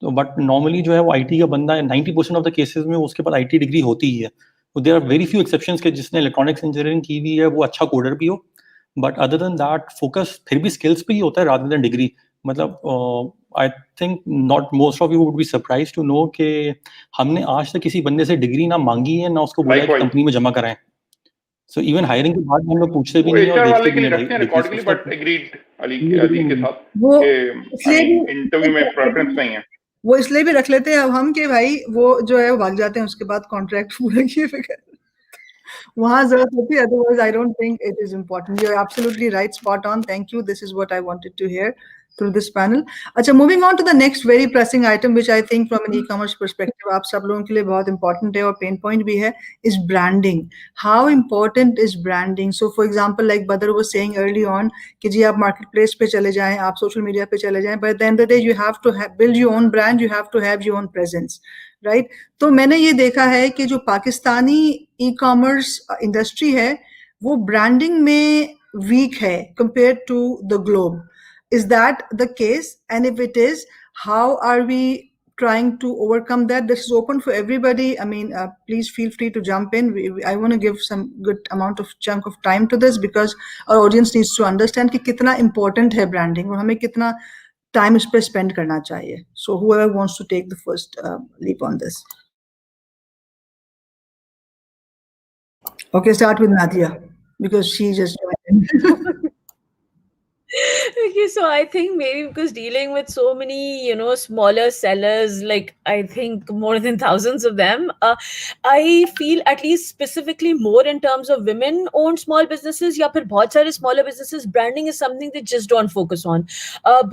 तो बट नॉर्मली जो है वो आईटी का बंदा है, 90% ऑफ द केसेस में उसके पास आईटी डिग्री होती ही है। तो there are very few exceptions के जिसने इलेक्ट्रॉनिक्स इंजीनियरिंग की हुई है वो अच्छा कोडर भी हो, but other than that focus फिर भी स्किल्स पे ही होता है रादर देन डिग्री। मतलब I think not most of you would be surprise to know कि हमने आज तक किसी बंदे से डिग्री ना मांगी है ना उसको बोला है कि कंपनी में जमा कराएं। सो इवन हायरिंग के बाद हम लोग पूछते भी वो नहीं और एचआर देखते वाले भी के लिए नहीं रखते हैं डिग्री। रिकॉर्डिंगली, बट एग्रीड अली के साथ वो कि इंटरव्यू में प्रेफरेंस नहीं है। वो इसलिए भी रख लेते हैं अब हम कि भाई वो जो है वो भाग जाते हैं उसके बाद कॉन्ट्रैक्ट पूरा किए बगैर, वहां जरूरत होती है, otherwise I don't think it is important. You're absolutely right, spot on. Thank you. This is what I wanted to hear through this panel. अच्छा, moving on to the next very pressing item, which I think from an e-commerce perspective आप सब लोगों के लिए बहुत important है और pain point भी है, is branding. How important is branding? So for example, like Badr was saying early on कि जी आप marketplace पे चले जाएं, आप social media पे चले जाएं, but at the end of the day you have to build your own brand, you have to have your own presence. Right तो मैंने ये देखा है कि जो पाकिस्तानी ई कॉमर्स इंडस्ट्री है वो ब्रांडिंग में वीक है compare to the globe. Is that the case? And if it is, how are we trying to overcome that? This is open for everybody. I mean, please feel free to jump in. I want to give some good amount of chunk of time to this because our audience needs to understand कि कितना important है branding और हमें कितना time इस पे spend करना चाहिए. So whoever wants to take the first leap on this. Okay, start with Nadia because she just joined in. Okay, so I think maybe because dealing with so many, smaller sellers, like I think more than thousands of them, I feel at least specifically more in terms of women-owned small businesses, या फिर बहुत सारे smaller businesses, branding is something they just don't focus on.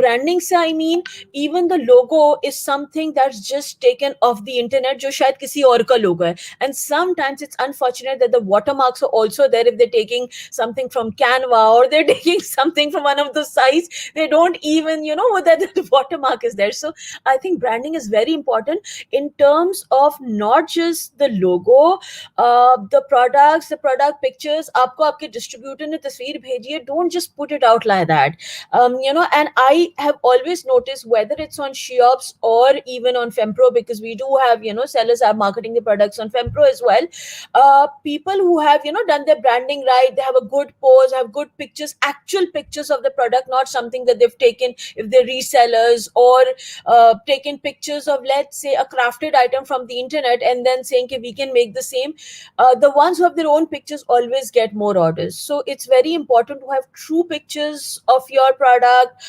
Branding से I mean even the logo is something that's just taken off the internet, जो शायद किसी और का logo है. And sometimes it's unfortunate that the watermarks are also there if they're taking something from Canva or they're taking something from one of the sites. They don't even that the watermark is there. So I think branding is very important in terms of not just the logo, the products, the product pictures. आपको आपके distributor ने तस्वीर भेजी है, don't just put it out like that. And I have always noticed whether it's on Sheops or even on Fempro, because we do have sellers are marketing the products on Fempro as well. People who have done their branding right, they have a good pose, have good pictures, actual pictures of the product, not something that they've taken if they're resellers or taken pictures of, let's say, a crafted item from the internet and then saying okay, we can make the same. The ones who have their own pictures always get more orders. So it's very important to have true pictures of your product,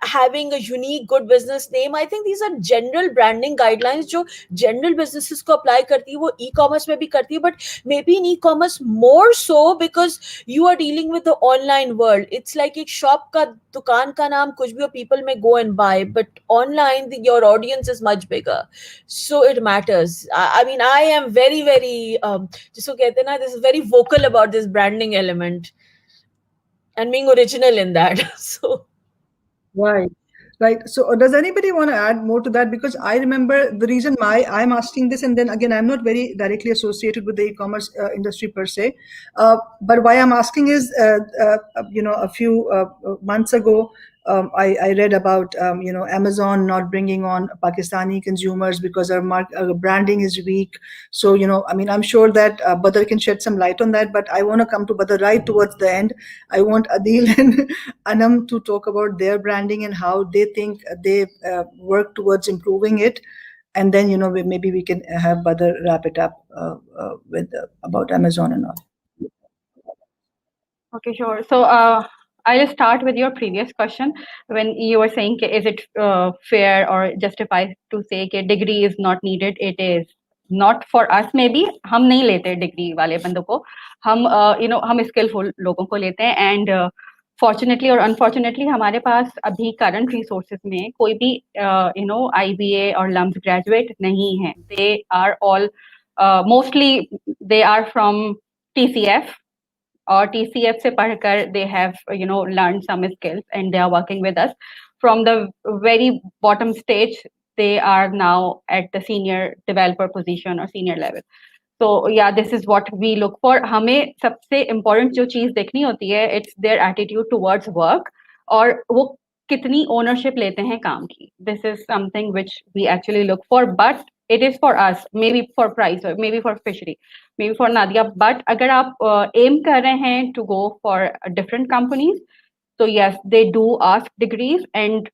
having a unique good business name. I think these are general branding guidelines जो general businesses को apply करती है, वो e-commerce में भी करती है, but maybe in e-commerce more so because you are dealing with the online world. It's like एक shop का दुकान का नाम कुछ भी हो, people may go and buy, but online your audience is much bigger, so it matters. I mean, I am very very जिसको कहते हैं ना, this is very vocal about this branding element and being original in that. So Right. So does anybody want to add more to that? Because I remember the reason why I'm asking this, and then again, I'm not very directly associated with the e-commerce industry per se. But why I'm asking is, a few months ago, I read about, Amazon not bringing on Pakistani consumers because our branding is weak. So, I mean, I'm sure that Badr can shed some light on that, but I want to come to Badr right towards the end. I want Adil and Anam to talk about their branding and how they think they work towards improving it. and then maybe we can have Badr wrap it up with about Amazon and all. Okay, sure. So I'll start with your previous question when you were saying, is it fair or justified to say that degree is not needed? It is not for us. Maybe हम नहीं लेते degree वाले बंदों को, हम हम skillful लोगों को लेते हैं, and fortunately or unfortunately हमारे पास अभी current resources में कोई भी IBA और LUMS graduate नहीं है. They are all mostly they are from TCF. और TCF से पढ़कर they have learned some skills and they are working with us from the very bottom stage. They are now at the senior developer position or senior level. So yeah, this is what we look for. हमें सबसे important जो चीज देखनी होती है, it's their attitude towards work और वो कितनी ownership लेते हैं काम की. This is something which we actually look for, but it is for us, maybe for Price, or maybe for Fishery, maybe for Nadia. But अगर आप aim कर रहे हैं to go for different companies, so yes, they do ask degrees, and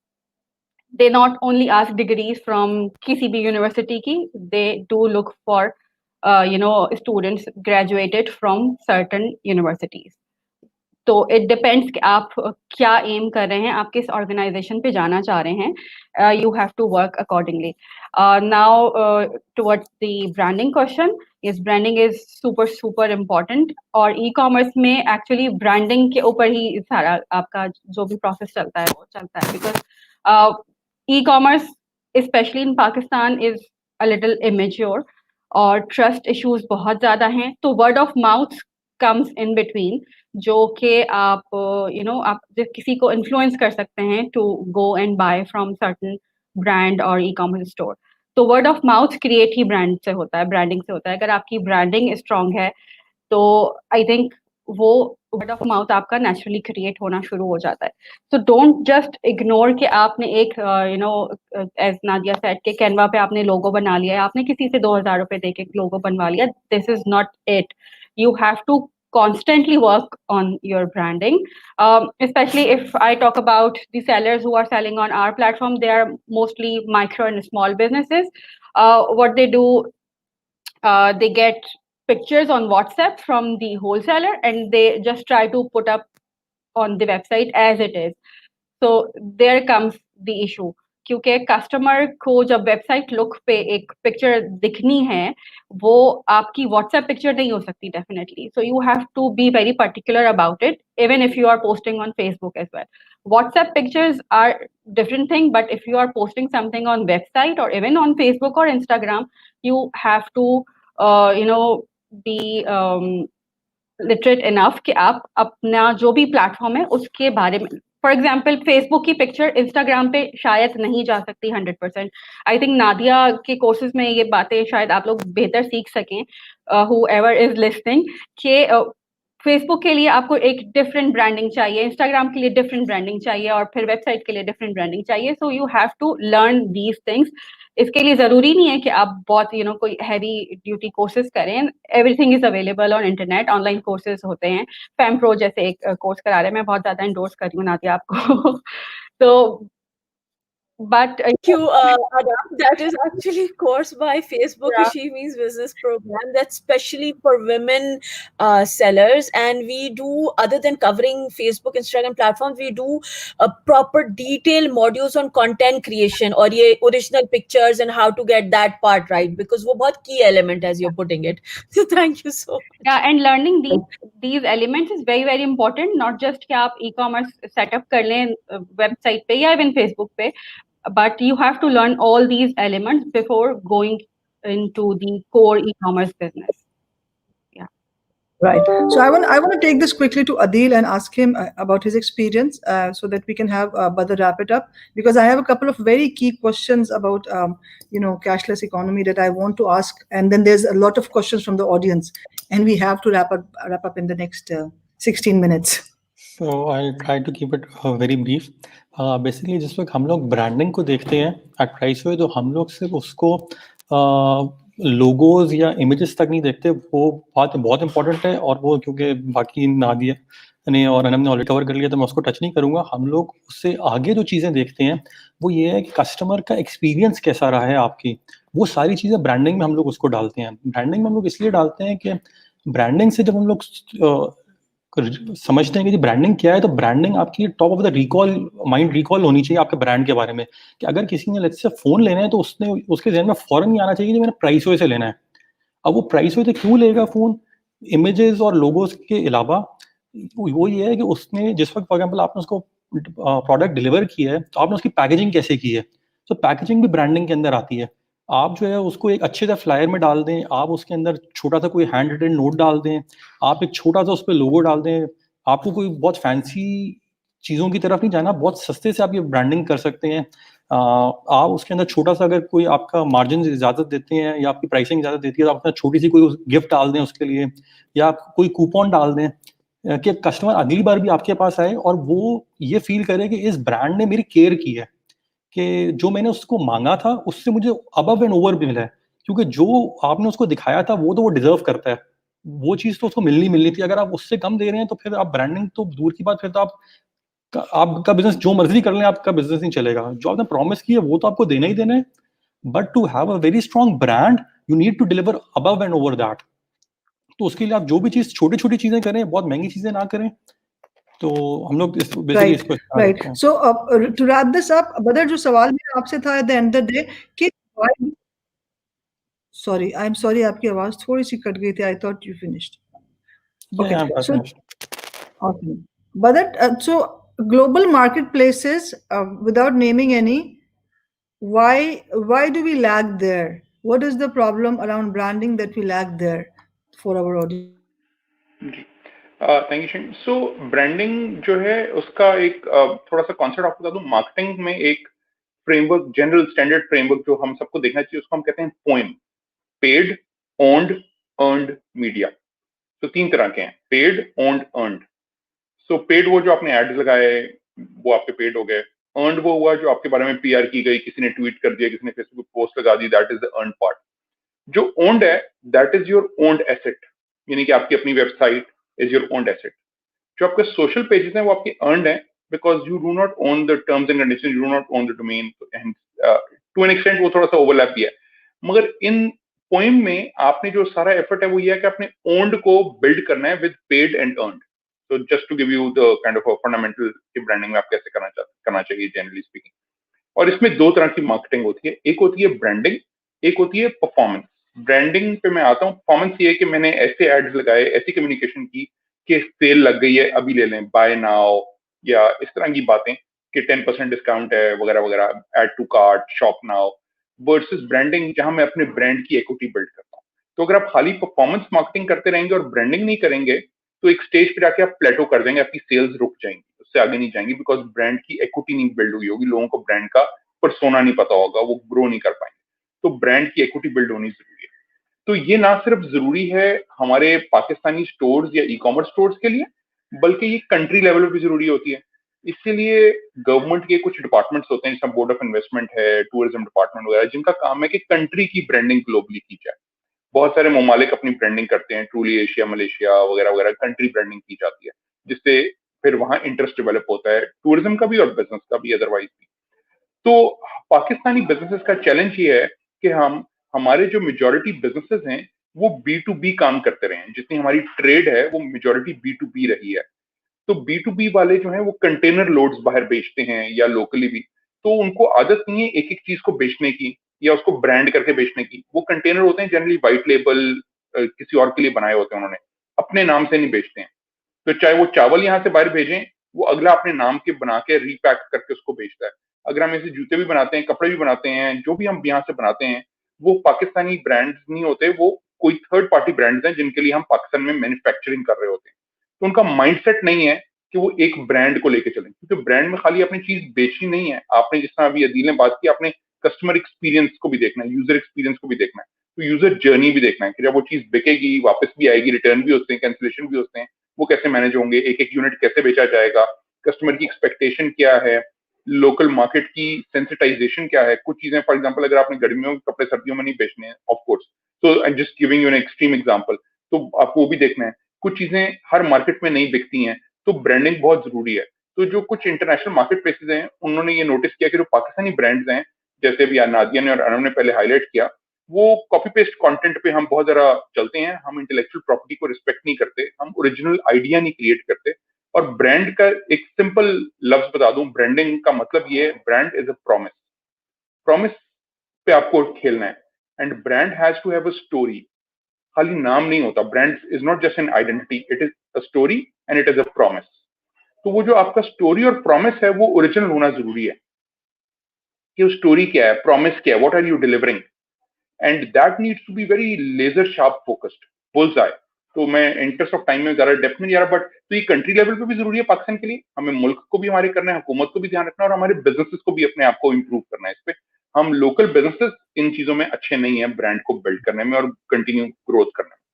they not only ask degrees from किसी भी university की, they do look for students graduated from certain universities. तो it depends कि आप क्या aim कर रहे हैं, आप किस organization पे जाना चाह रहे हैं. You have to work accordingly. Now towards the branding question, yes, branding is super important. और e-commerce में actually branding के ऊपर ही सारा आपका जो भी process चलता है वो चलता है, because e-commerce especially in Pakistan is a little immature और trust issues बहुत ज़्यादा हैं. तो word of mouth comes in between, जो कि आप आप किसी को influence कर सकते हैं to go and buy from certain brand और e-commerce store. तो word of mouth create he brand से होता है, branding से होता है. अगर आपकी branding strong है तो I think वो word of mouth आपका naturally create होना शुरू हो जाता है. So don't just ignore कि आपने एक as Nadia said कि Canva पे आपने logo बना लिया है, आपने किसी से 2000 रुपए दे के logo बनवा लिया. This is not it. You have to constantly work on your branding, especially if I talk about the sellers who are selling on our platform. They are mostly micro and small businesses. What they do, they get pictures on WhatsApp from the wholesaler and they just try to put up on the website as it is. So there comes the issue. क्योंकि customer को जब website look पे एक picture दिखनी है, वो आपकी WhatsApp picture नहीं हो सकती definitely. So you have to be very particular about it, even if you are posting on Facebook as well. WhatsApp pictures are different thing, but if you are posting something on website or even on Facebook or Instagram, you have to be literate enough कि आप अपना जो भी platform है उसके बारे में, for example Facebook की पिक्चर इंस्टाग्राम पे शायद नहीं जा सकती 100%. आई थिंक नादिया के कोर्सेज में ये बातें शायद आप लोग बेहतर सीख सकें, whoever is listening, कि फेसबुक के लिए आपको एक डिफरेंट ब्रांडिंग चाहिए, इंस्टाग्राम के लिए डिफरेंट ब्रांडिंग चाहिए और फिर वेबसाइट के लिए डिफरेंट ब्रांडिंग चाहिए. So you have to learn these things. इसके लिए जरूरी नहीं है कि आप बहुत कोई हैवी ड्यूटी कोर्सेज करें. Everything is available on internet. Online courses होते हैं. FEMPRO जैसे एक कोर्स करा रहे हैं, मैं बहुत ज्यादा इंडोर्स कर रही हूँ नादिया आपको. तो but thank you, Adam. That is actually a course by Facebook, Yeah. She Means Business program that's specially for women sellers, and we do, other than covering Facebook, Instagram platforms, we do proper detailed modules on content creation or ye original pictures and how to get that part right, because wo bahut key element as you're putting it. So thank you so much. Yeah, and learning these elements is very very important. Not just कि आप e-commerce setup कर लें website पे या even Facebook पे, but you have to learn all these elements before going into the core e-commerce business. Yeah. Right. So I want to take this quickly to Adil and ask him about his experience, so that we can have Badr wrap it up, because I have a couple of very key questions about cashless economy that I want to ask, and then there's a lot of questions from the audience, and we have to wrap up in the next 16 minutes. So I'll try to keep it very brief. Basically जिस वक्त हम लोग branding को देखते हैं eight प्राइसवे, तो हम लोग सिर्फ उसको लोगोज या इमेजेस तक नहीं देखते. वो बात बहुत इंपॉर्टेंट है, और वो क्योंकि बाकी नादिया ने और अनम ने ऑलरेडी कवर कर लिया तो मैं उसको टच नहीं करूँगा. हम लोग उससे आगे जो चीज़ें देखते हैं वो ये है कि कस्टमर का एक्सपीरियंस कैसा रहा है आपकी. वो सारी चीज़ें ब्रांडिंग में हम लोग उसको डालते हैं। ब्रांडिंग में हम लोग इसलिए डालते हैं कि ब्रांडिंग से जब हम लोग समझते हैं कि ब्रांडिंग क्या है, तो ब्रांडिंग आपकी top of the recall, mind recall होनी चाहिए आपके ब्रांड के बारे में, कि अगर किसी ने लेट्स से फोन लेना है तो उसके जहन में फौरन ही आना चाहिए कि मैंने प्राइसवे से लेना है। अब वो प्राइसवे से क्यों लेगा फोन, इमेजेस और लोगोस के अलावा वो ये है कि उसने जिस वक्त फॉर एग्जाम्पल आपने उसको प्रोडक्ट डिलीवर किया है तो आपने उसकी पैकेजिंग कैसे की है, तो पैकेजिंग भी ब्रांडिंग के अंदर आती है। आप जो है उसको एक अच्छे से फ्लायर में डाल दें, आप उसके अंदर छोटा सा कोई हैंड रिटन नोट डाल दें, आप एक छोटा सा उस पर लोगो डाल दें, आपको कोई बहुत फैंसी चीज़ों की तरफ नहीं जाना, बहुत सस्ते से आप ये ब्रांडिंग कर सकते हैं। आप उसके अंदर छोटा सा अगर कोई आपका मार्जिन इजाज़त देते हैं या आपकी प्राइसिंग इजाज़त देती है तो आप छोटी सी कोई गिफ्ट डाल दें उसके लिए, या आप कोई कूपन डाल दें कि कस्टमर अगली बार भी आपके पास आए और वो ये फील करे कि इस ब्रांड ने मेरी केयर की है, कि जो मैंने उसको मांगा था उससे मुझे अबव एंड ओवर भी मिला है, क्योंकि जो आपने उसको दिखाया था वो तो वो डिजर्व करता है, वो चीज़ तो उसको मिलनी थी। अगर आप उससे कम दे रहे हैं तो फिर आप ब्रांडिंग तो दूर की बात, फिर तो आपका बिजनेस जो मर्जी कर लें, आपका बिजनेस नहीं चलेगा। जो आपने प्रॉमिस किया वो तो आपको देना ही देना है, but to have a very strong brand you need to deliver above and over that. तो उसके लिए आप जो भी चीज छोटी छोटी चीजें करें, बहुत महंगी चीजें ना करें। तो हम लोग बेसिकली इसको right. So to wrap this up, बदर जो सवाल मेरा आपसे था at the end of the day कि सॉरी, आई एम सॉरी, आपकी आवाज थोड़ी सी कट गई थी। I thought you finished. Okay, so awesome. But so global marketplaces, without naming any, why do we lag there? What is the problem around branding that we lag there for our audience? Thank you. So branding जो है उसका एक थोड़ा सा concept आपको बता दूं। Marketing में एक फ्रेमवर्क, जनरल स्टैंडर्ड फ्रेमवर्क जो हम सबको देखना चाहिए, उसको हम कहते हैं poem. Paid, owned, earned, media. तो 3 तरह के हैं, पेड, ओन्ड, अर्नड। सो पेड वो जो आपने एड्स लगाए वो आपके पेड हो गए। अर्नड वो हुआ जो आपके बारे में पीआर की गई, किसी ने ट्वीट कर दिया, किसी ने फेसबुक पोस्ट लगा दी, that is the earned part. जो ओन्ड है that is your owned asset, यानी कि आपकी अपनी website is your owned asset. जो आपके सोशल पेजेस हैं वो आपके अर्नड हैं, because you do not own the terms and condition, you do not own the domain, to an extent वो थोड़ा सा ओवरलैप भी है। मगर इन पोएम में आपने जो सारा एफर्ट है वो ये है कि आपने ओन्ड को बिल्ड करना है with paid and earned. So just to give you the kind of a fundamental कि ब्रांडिंग में आप कैसे करना चाहिए जनरली स्पीकिंग। और इसमें 2 तरह की मार्केटिंग होती है, एक होती है ब्रांडिंग, एक होती है परफॉर्मेंस। ब्रांडिंग पे मैं आता हूँ। परफॉर्मेंस ये है कि मैंने ऐसे एड्स लगाए, ऐसी कम्युनिकेशन की कि सेल लग गई है अभी ले लें, बाय नाउ, या इस तरह की बातें कि 10% डिस्काउंट है वगैरह वगैरह, add to cart, shop now, versus branding जहां मैं अपने ब्रांड की इक्विटी बिल्ड करता हूँ। तो अगर आप खाली परफॉर्मेंस मार्केटिंग करते रहेंगे और ब्रांडिंग नहीं करेंगे तो एक स्टेज पे जाके आप प्लेटो कर देंगे, आपकी सेल्स रुक जाएंगी, उससे आगे नहीं जाएंगी, बिकॉज ब्रांड की इक्विटी नहीं बिल्ड हुई होगी, लोगों को ब्रांड का पर्सोना नहीं पता होगा, वो ग्रो नहीं कर पाएंगे। तो ब्रांड की इक्विटी बिल्ड होनी जरूरी है। तो ये ना सिर्फ जरूरी है हमारे पाकिस्तानी स्टोर्स या ई कॉमर्स स्टोर्स के लिए, बल्कि ये कंट्री लेवल पे भी जरूरी होती है। इसलिए गवर्नमेंट के कुछ डिपार्टमेंट्स होते हैं, जैसे बोर्ड ऑफ इन्वेस्टमेंट है, टूरिज्म डिपार्टमेंट वगैरह, जिनका काम है कि कंट्री की ब्रांडिंग ग्लोबली की जाए। बहुत सारे ममालिक अपनी ब्रांडिंग करते हैं, ट्रूली एशिया, मलेशिया वगैरह वगैरह, कंट्री ब्रांडिंग की जाती है, जिससे फिर वहां इंटरेस्ट डेवलप होता है टूरिज्म का भी और बिजनेस का भी, अदरवाइज भी। तो पाकिस्तानी बिजनेसेस का चैलेंज ये है कि हमारे जो मेजॉरिटी बिजनेसेस हैं वो B2B काम करते रहे हैं, जितनी हमारी ट्रेड है वो मेजॉरिटी B2B रही है। तो B2B वाले जो हैं वो कंटेनर लोड्स बाहर बेचते हैं या लोकली भी, तो उनको आदत नहीं है एक एक चीज को बेचने की या उसको ब्रांड करके बेचने की। वो कंटेनर होते हैं जनरली वाइट लेबल, किसी और के लिए बनाए होते हैं, उन्होंने अपने नाम से नहीं बेचते हैं। तो चाहे वो चावल यहाँ से बाहर भेजें, वो अगला अपने नाम के बना के रीपैक करके उसको बेचता है। अगर हम ऐसे जूते भी बनाते हैं, कपड़े भी बनाते हैं, जो भी हम यहाँ से बनाते हैं, वो पाकिस्तानी ब्रांड्स नहीं होते, वो कोई थर्ड पार्टी ब्रांड्स हैं जिनके लिए हम पाकिस्तान में मैन्युफैक्चरिंग कर रहे होते हैं। तो उनका माइंडसेट नहीं है कि वो एक ब्रांड को लेके चलें, क्योंकि ब्रांड में खाली अपनी चीज बेचनी नहीं है, आपने जिस तरह अभी अदील ने बात की, आपने कस्टमर एक्सपीरियंस को भी देखना है, यूजर एक्सपीरियंस को भी देखना है, तो यूजर जर्नी भी देखना है कि जब वो चीज बिकेगी, वापस भी आएगी, रिटर्न भी होते हैं, कैंसिलेशन भी होते हैं, वो कैसे मैनेज होंगे, एक एक यूनिट कैसे बेचा जाएगा, कस्टमर की एक्सपेक्टेशन क्या है, लोकल मार्केट की सेंसिटाइजेशन क्या है। कुछ चीजें फॉर एग्जांपल अगर आपने गर्मियों के कपड़े सर्दियों में नहीं बेचने हैं, ऑफ कोर्स, तो I am just giving you an extreme example, तो आपको वो भी देखना है। कुछ चीजें हर मार्केट में नहीं बिकती हैं, तो ब्रांडिंग बहुत जरूरी है। तो जो कुछ इंटरनेशनल मार्केट प्लेसेस हैं, उन्होंने ये नोटिस किया कि जो पाकिस्तानी ब्रांड्स हैं, जैसे भी नादिया ने और अनम ने पहले हाईलाइट किया, वो कॉपी पेस्ट कंटेंट पे हम बहुत ज्यादा चलते हैं, हम इंटेलेक्चुअल प्रॉपर्टी को रिस्पेक्ट नहीं करते, हम ओरिजिनल आइडिया नहीं क्रिएट करते। और ब्रांड का एक सिंपल लफ्ज बता दूं, ब्रांडिंग का मतलब ये है, brand is a promise. Promise पे आपको खेलना है, and brand has to have a story. खाली नाम नहीं होता, brand is not just an identity, it is a story and it is a promise. तो वो जो आपका स्टोरी और प्रॉमिस है वो ओरिजिनल होना जरूरी है, कि वो स्टोरी क्या है, प्रॉमिस क्या है, what are you delivering, and that needs to be very laser sharp focused, bulls eye. तो मैं इंटरेस्ट ऑफ टाइम में ज्यादा डेप्थ में नहीं जा रहा, बट तो ये कंट्री लेवल पे भी जरूरी है पाकिस्तान के लिए, हमें मुल्क को भी हमारे करना है, हुकूमत को भी ध्यान रखना है, और हमारे बिजनेसेस को भी अपने आप को इंप्रूव करना है। इस पे हम लोकल बिजनेसेस इन चीजों में अच्छे नहीं है, ब्रांड को बिल्ड करने में और कंटिन्यू ग्रोथ करने में।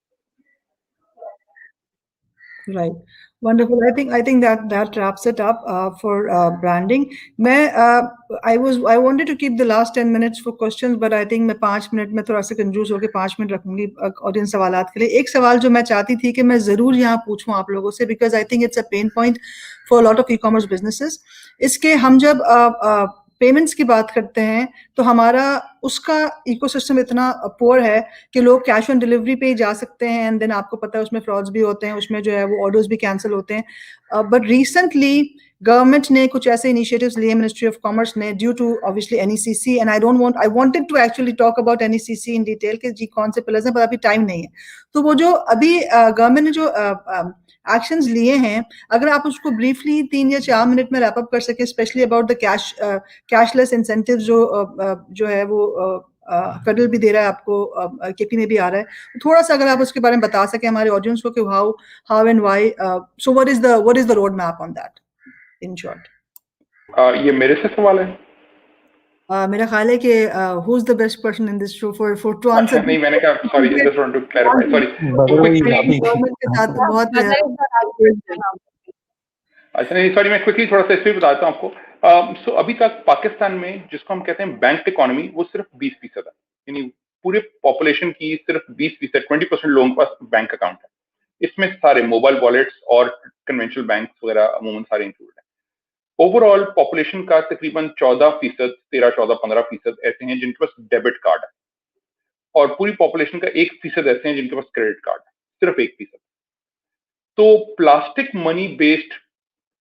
Right. Wonderful. I think that wraps it up for branding. I wanted to keep the last 10 minutes for questions, but I think मैं 5 मिनट में थोड़ा सा कंजूस होकर 5 मिनट रखूंगी ऑडियंस सवालात के लिए। एक सवाल जो मैं चाहती थी कि मैं जरूर यहाँ पूछूं आप लोगों से, because I think it's a pain point for lot of e-commerce businesses. इसके हम जब पेमेंट्स की बात करते हैं तो हमारा उसका इकोसिस्टम इतना पुअर है कि लोग कैश ऑन डिलीवरी पे ही जा सकते हैं, एंड देन आपको पता है उसमें फ्रॉड्स भी होते हैं, उसमें जो है वो ऑर्डर्स भी कैंसिल होते हैं। बट रिसेंटली गवर्नमेंट ने कुछ ऐसे इनिशिएटिव्स लिए, मिनिस्ट्री ऑफ कॉमर्स ने, due to obviously NECC, and I wanted to actually talk about NECC in detail कि जी कौन से पिलर्स हैं, पर अभी टाइम नहीं है। तो वो जो अभी गवर्नमेंट ने जो एक्शंस लिए हैं, अगर आप उसको ब्रीफली 3 या 4 मिनट में रैप अप कर सके, specially about the cashless incentive जो है वो फेडरल भी दे रहा है आपको, केपी में भी आ रहा है, थोड़ा सा अगर आप उसके बारे में बता सके हमारे ऑडियंस को कि how and why, so what is the road map on that in short. ये मेरे से सवाल है? मेरा ख्याल है कि who is the best person in this show for to answer. नहीं, मैंने कहा sorry, just want to clarify, sorry. Government के साथ तो बहुत अच्छा नहीं, सॉरी, मैं क्विकली थोड़ा सा इस पे बताता हूँ आपको। सो अभी तक पाकिस्तान में जिसको हम कहते हैं बैंक इकोनॉमी, वो सिर्फ 20% है, यानी पूरे पॉपुलेशन की सिर्फ 20%, 20% लोगों के पास बैंक अकाउंट है। इसमें सारे मोबाइल वॉलेट्स और कन्वेंशनल बैंक वगैरह अमूमन सारे इंक्लूड हैं। ओवरऑल पॉपुलेशन का तकरीबन 14%, 13-14-15% ऐसे हैं जिनके पास डेबिट कार्ड है, और पूरी पॉपुलेशन का 1% ऐसे हैं जिनके पास क्रेडिट कार्ड है, सिर्फ 1%। तो plastic money based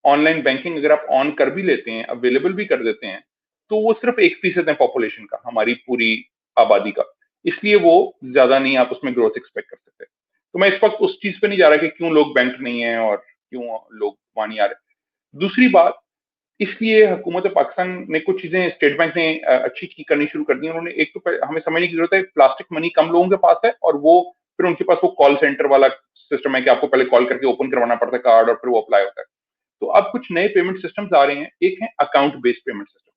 online banking अगर आप ऑन कर भी लेते हैं, अवेलेबल भी कर देते हैं, तो वो सिर्फ 1% है पॉपुलेशन का, हमारी पूरी आबादी का, इसलिए वो ज्यादा नहीं, आप उसमें ग्रोथ एक्सपेक्ट कर सकते। तो मैं इस वक्त उस चीज पे नहीं जा रहा कि क्यों लोग बैंक नहीं है और क्यों लोग वहां नहीं आ रहे। दूसरी बात, इसलिए हुकूमत पाकिस्तान ने कुछ चीजें, स्टेट बैंक ने अच्छी करनी शुरू कर दी। उन्होंने एक तो हमें समझने की जरूरत है, प्लास्टिक मनी कम लोगों के पास है, और वो फिर उनके पास वो कॉल सेंटर वाला सिस्टम है कि आपको पहले कॉल करके ओपन करवाना पड़ता है कार्ड और फिर वो अप्लाई होता है। तो अब कुछ नए पेमेंट सिस्टम्स आ रहे हैं। एक है अकाउंट बेस्ड पेमेंट सिस्टम,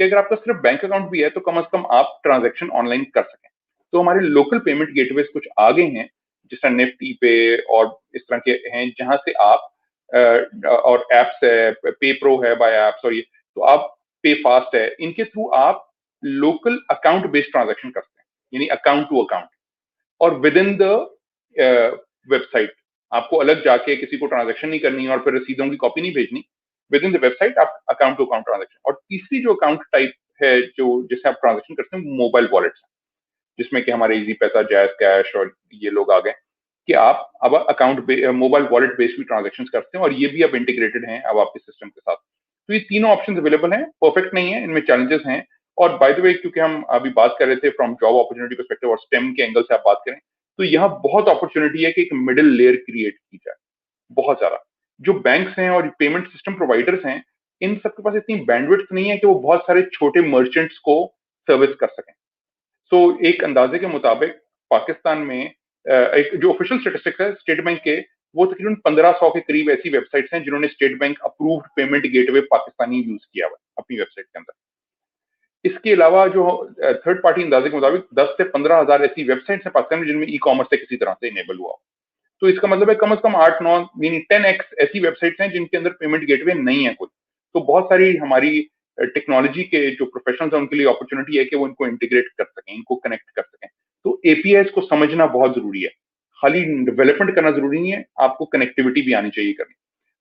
कि अगर आपका सिर्फ बैंक अकाउंट भी है तो कम से कम आप ट्रांजैक्शन ऑनलाइन कर सकें। तो हमारे लोकल पेमेंट गेटवेज कुछ आ गए हैं, जिस तरह निफ्टी पे और इस तरह के हैं, जहां से आप और एप्स है, पे प्रो है बाय एप्स, और ये तो आप पे फास्ट है, इनके थ्रू आप लोकल अकाउंट बेस्ड ट्रांजैक्शन करते हैं, यानी अकाउंट टू अकाउंट, और विद इन द वेबसाइट। आपको अलग जाके किसी को ट्रांजैक्शन नहीं करनी और फिर रसीदों की कॉपी नहीं भेजनी, विद इन द वेबसाइट आप अकाउंट टू अकाउंट ट्रांजैक्शन। और तीसरी जो अकाउंट टाइप है जो जिससे आप ट्रांजैक्शन करते हैं, मोबाइल वॉलेट्स, जिसमें कि हमारे इजी पैसा, जायज कैश और ये लोग आ गए, कि आप अब अकाउंट मोबाइल वॉलेट बेस्ड भी ट्रांजैक्शन करते हैं, और ये भी अब इंटीग्रेटेड हैं अब आपके सिस्टम के साथ। तो ये तीनों ऑप्शंस अवेलेबल हैं, परफेक्ट नहीं है, इनमें चैलेंजेस हैं। और बाय द वे, क्योंकि हम अभी बात कर रहे थे फ्रॉम जॉब अपॉर्चुनिटी पर्सपेक्टिव और स्टेम के एंगल से आप बात करें, तो यहाँ बहुत अपॉर्चुनिटी है कि एक मिडिल लेयर क्रिएट की जाए, बहुत ज्यादा। जो बैंक्स हैं और पेमेंट सिस्टम प्रोवाइडर्स हैं, इन सबके पास इतनी बैंडविड्थ नहीं है कि वो बहुत सारे छोटे मर्चेंट्स को सर्विस कर सकें। सो एक अंदाजे के मुताबिक पाकिस्तान में एक जो ऑफिशियल स्टेटिस्टिक्स है स्टेट बैंक के, वो तकरीबन 1500 के करीब ऐसी वेबसाइट्स हैं जिन्होंने state bank approved payment gateway Pakistani use किया हुआ अपनी वेबसाइट के अंदर। इसके अलावा जो थर्ड पार्टी अंदाजे के मुताबिक 10 से 15 हजार ऐसी वेबसाइट्स हैं पाकिस्तान में जिनमें ई कॉमर्स से किसी तरह से इनेबल हुआ। तो इसका मतलब है कम से कम 8-9 यानी 10x ऐसी वेबसाइट्स हैं जिनके अंदर पेमेंट गेटवे नहीं है कोई। तो बहुत सारी हमारी टेक्नोलॉजी के जो प्रोफेशनल्स हैं उनके लिए अपॉर्चुनिटी है कि वो इनको इंटीग्रेट कर सकें, इनको कनेक्ट कर सकें। तो एपीआईज को समझना बहुत जरूरी है, खाली डेवलपमेंट करना जरूरी नहीं है, आपको कनेक्टिविटी भी आनी चाहिए करनी।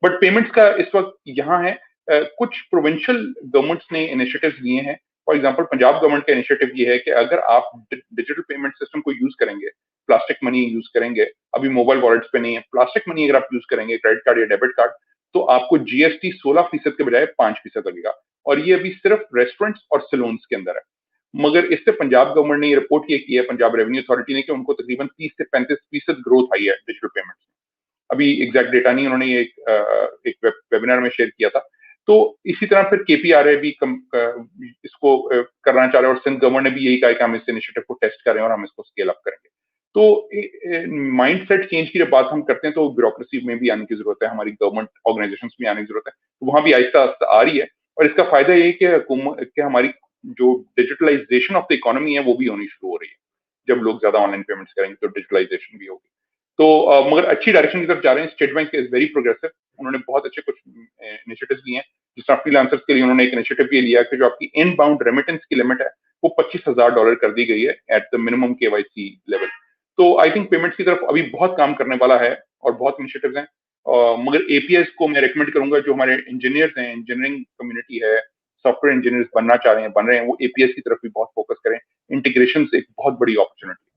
बट पेमेंट्स का इस वक्त यहाँ है, कुछ प्रोविंशियल गवर्नमेंट्स ने इनिशिएटिव्स लिए हैं फॉर एग्जाम्पल पंजाब गवर्नमेंट का इनिशिएटिव ये है कि अगर आप डिजिटल पेमेंट सिस्टम को यूज करेंगे, प्लास्टिक मनी यूज करेंगे, अभी मोबाइल वॉलेट्स पे नहीं है, प्लास्टिक मनी अगर आप यूज करेंगे, क्रेडिट कार्ड या डेबिट कार्ड, तो आपको जीएसटी 16% के बजाय 5% लगेगा, और ये अभी सिर्फ रेस्टोरेंट्स और सैलून्स के अंदर है। मगर इससे पंजाब गवर्नमेंट ने ये रिपोर्ट ये की है, पंजाब रेवेन्यू अथॉरिटी ने, कि उनको तकरीबन 30 से 35% ग्रोथ आई है डिजिटल पेमेंट। अभी एग्जैक्ट डेटा नहीं, उन्होंने ये एक वेबिनार में शेयर किया था। तो इसी तरह फिर केपीआरए भी इसको करना चाह रहे हैं, और सिंध गवर्नमेंट ने भी यही कहा कि हम इस इनिशिएटिव को टेस्ट करें और हम इसको स्केल अप करेंगे। तो माइंडसेट चेंज की जब बात हम करते हैं तो ब्यूरोक्रेसी में भी आने की जरूरत है, हमारी गवर्नमेंट ऑर्गेनाइजेशंस में आने की जरूरत है, तो वहां भी आहिस्ता आहिस्ता आ रही है। और इसका फायदा ये है कि हमारी जो डिजिटलाइजेशन ऑफ द इकोनॉमी है वो भी होनी शुरू हो रही है। जब लोग ज्यादा ऑनलाइन पेमेंट्स करेंगे तो डिजिटलाइजेशन भी होगी। तो मगर अच्छी डायरेक्शन की तरफ जा रहे हैं। State bank is very progressive, उन्होंने बहुत अच्छे कुछ इनिशिएटिव्स लिए हैं। जिस तरह फ्रीलांसर्स के लिए उन्होंने एक इनिशिएटिव ये लिया कि जो आपकी इनबाउंड रेमिटेंस की लिमिट है वो $25,000 कर दी गई है at the minimum KYC level. तो आई थिंक पेमेंट्स की तरफ अभी बहुत काम करने वाला है और बहुत इनिशिएटिव्स हैं। मगर एपीआईस को मैं रिकमेंड करूंगा, जो हमारे इंजीनियर्स हैं, इंजीनियरिंग कम्युनिटी है, सॉफ्टवेयर इंजीनियर्स बनना चाह रहे हैं, बन रहे हैं, वो एपीएस की तरफ भी बहुत फोकस करें। इंटीग्रेशन एक बहुत बड़ी opportunity.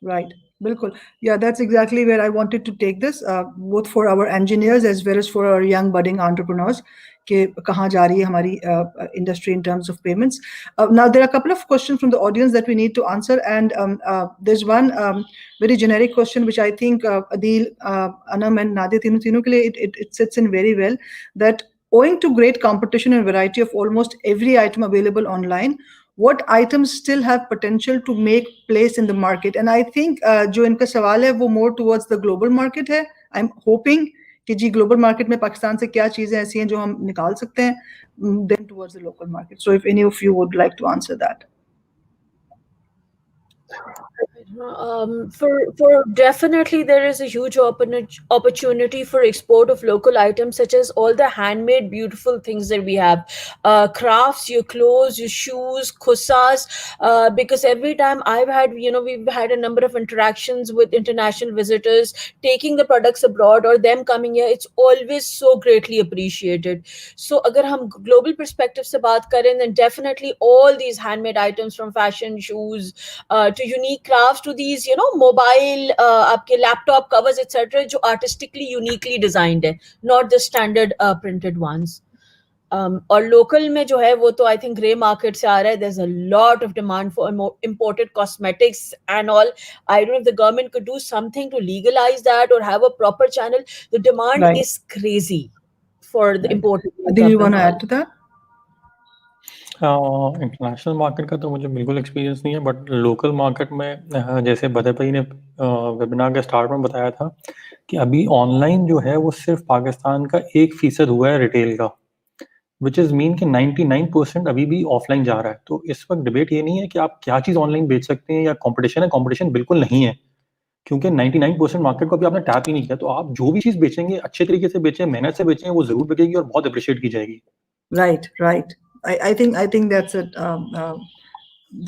Right. Bilkul. Yeah, that's exactly where I wanted to take this, both for our engineers as well as for our young budding entrepreneurs. कि कहाँ जा रही है हमारी industry in terms of payments. Now there are a couple of questions from the audience that we need to answer, and there's one very generic question which I think Adil, Anam and Nadia तीनों के लिए it sits in very well, that owing to great competition and variety of almost every item available online, what items still have potential to make place in the market? And I think जो इनका सवाल है वो more towards the global market है. I'm hoping कि जी global market में पाकिस्तान से क्या चीजें ऐसी हैं जो हम निकाल सकते हैं, then towards the local market. So if any of you would like to answer that. For definitely there is a huge opportunity for export of local items, such as all the handmade beautiful things that we have, crafts, your clothes, your shoes, khusas, because every time we've had a number of interactions with international visitors taking the products abroad or them coming here. It's always so greatly appreciated. So agar hum global perspective se baat karen, then definitely all these handmade items, from fashion, shoes, to unique crafts, to these mobile आपके laptop covers etc, जो artistically uniquely designed है, not the standard printed ones. और local में जो है वो तो I think grey market से आ रहा है. There's a lot of demand for imported cosmetics and all. I don't know if the government could do something to legalize that or have a proper channel. The demand is crazy for the imported. Do you want to add to that? International market का तो मुझे बिल्कुल experience नहीं है, but local market में जैसे बदर भाई ने वेबिनार के स्टार्ट में बताया था कि अभी ऑनलाइन जो है वो सिर्फ पाकिस्तान का 1% हुआ है रिटेल का, विच इज मीन कि 99% अभी भी ऑफलाइन जा रहा है। तो इस वक्त डिबेट ये नहीं है कि आप क्या चीज़ ऑनलाइन बेच सकते हैं या कॉम्पिटिशन है, कॉम्पिटिशन बिल्कुल नहीं है, क्योंकि 99% मार्केट को अभी आपने टैप ही नहीं किया। तो आप जो भी चीज़ बेचेंगे अच्छे तरीके से बेचें, मेहनत से बेचें, वो जरूर बिकेगी और बहुत अप्रिशिएट की जाएगी। Right. I think that's it.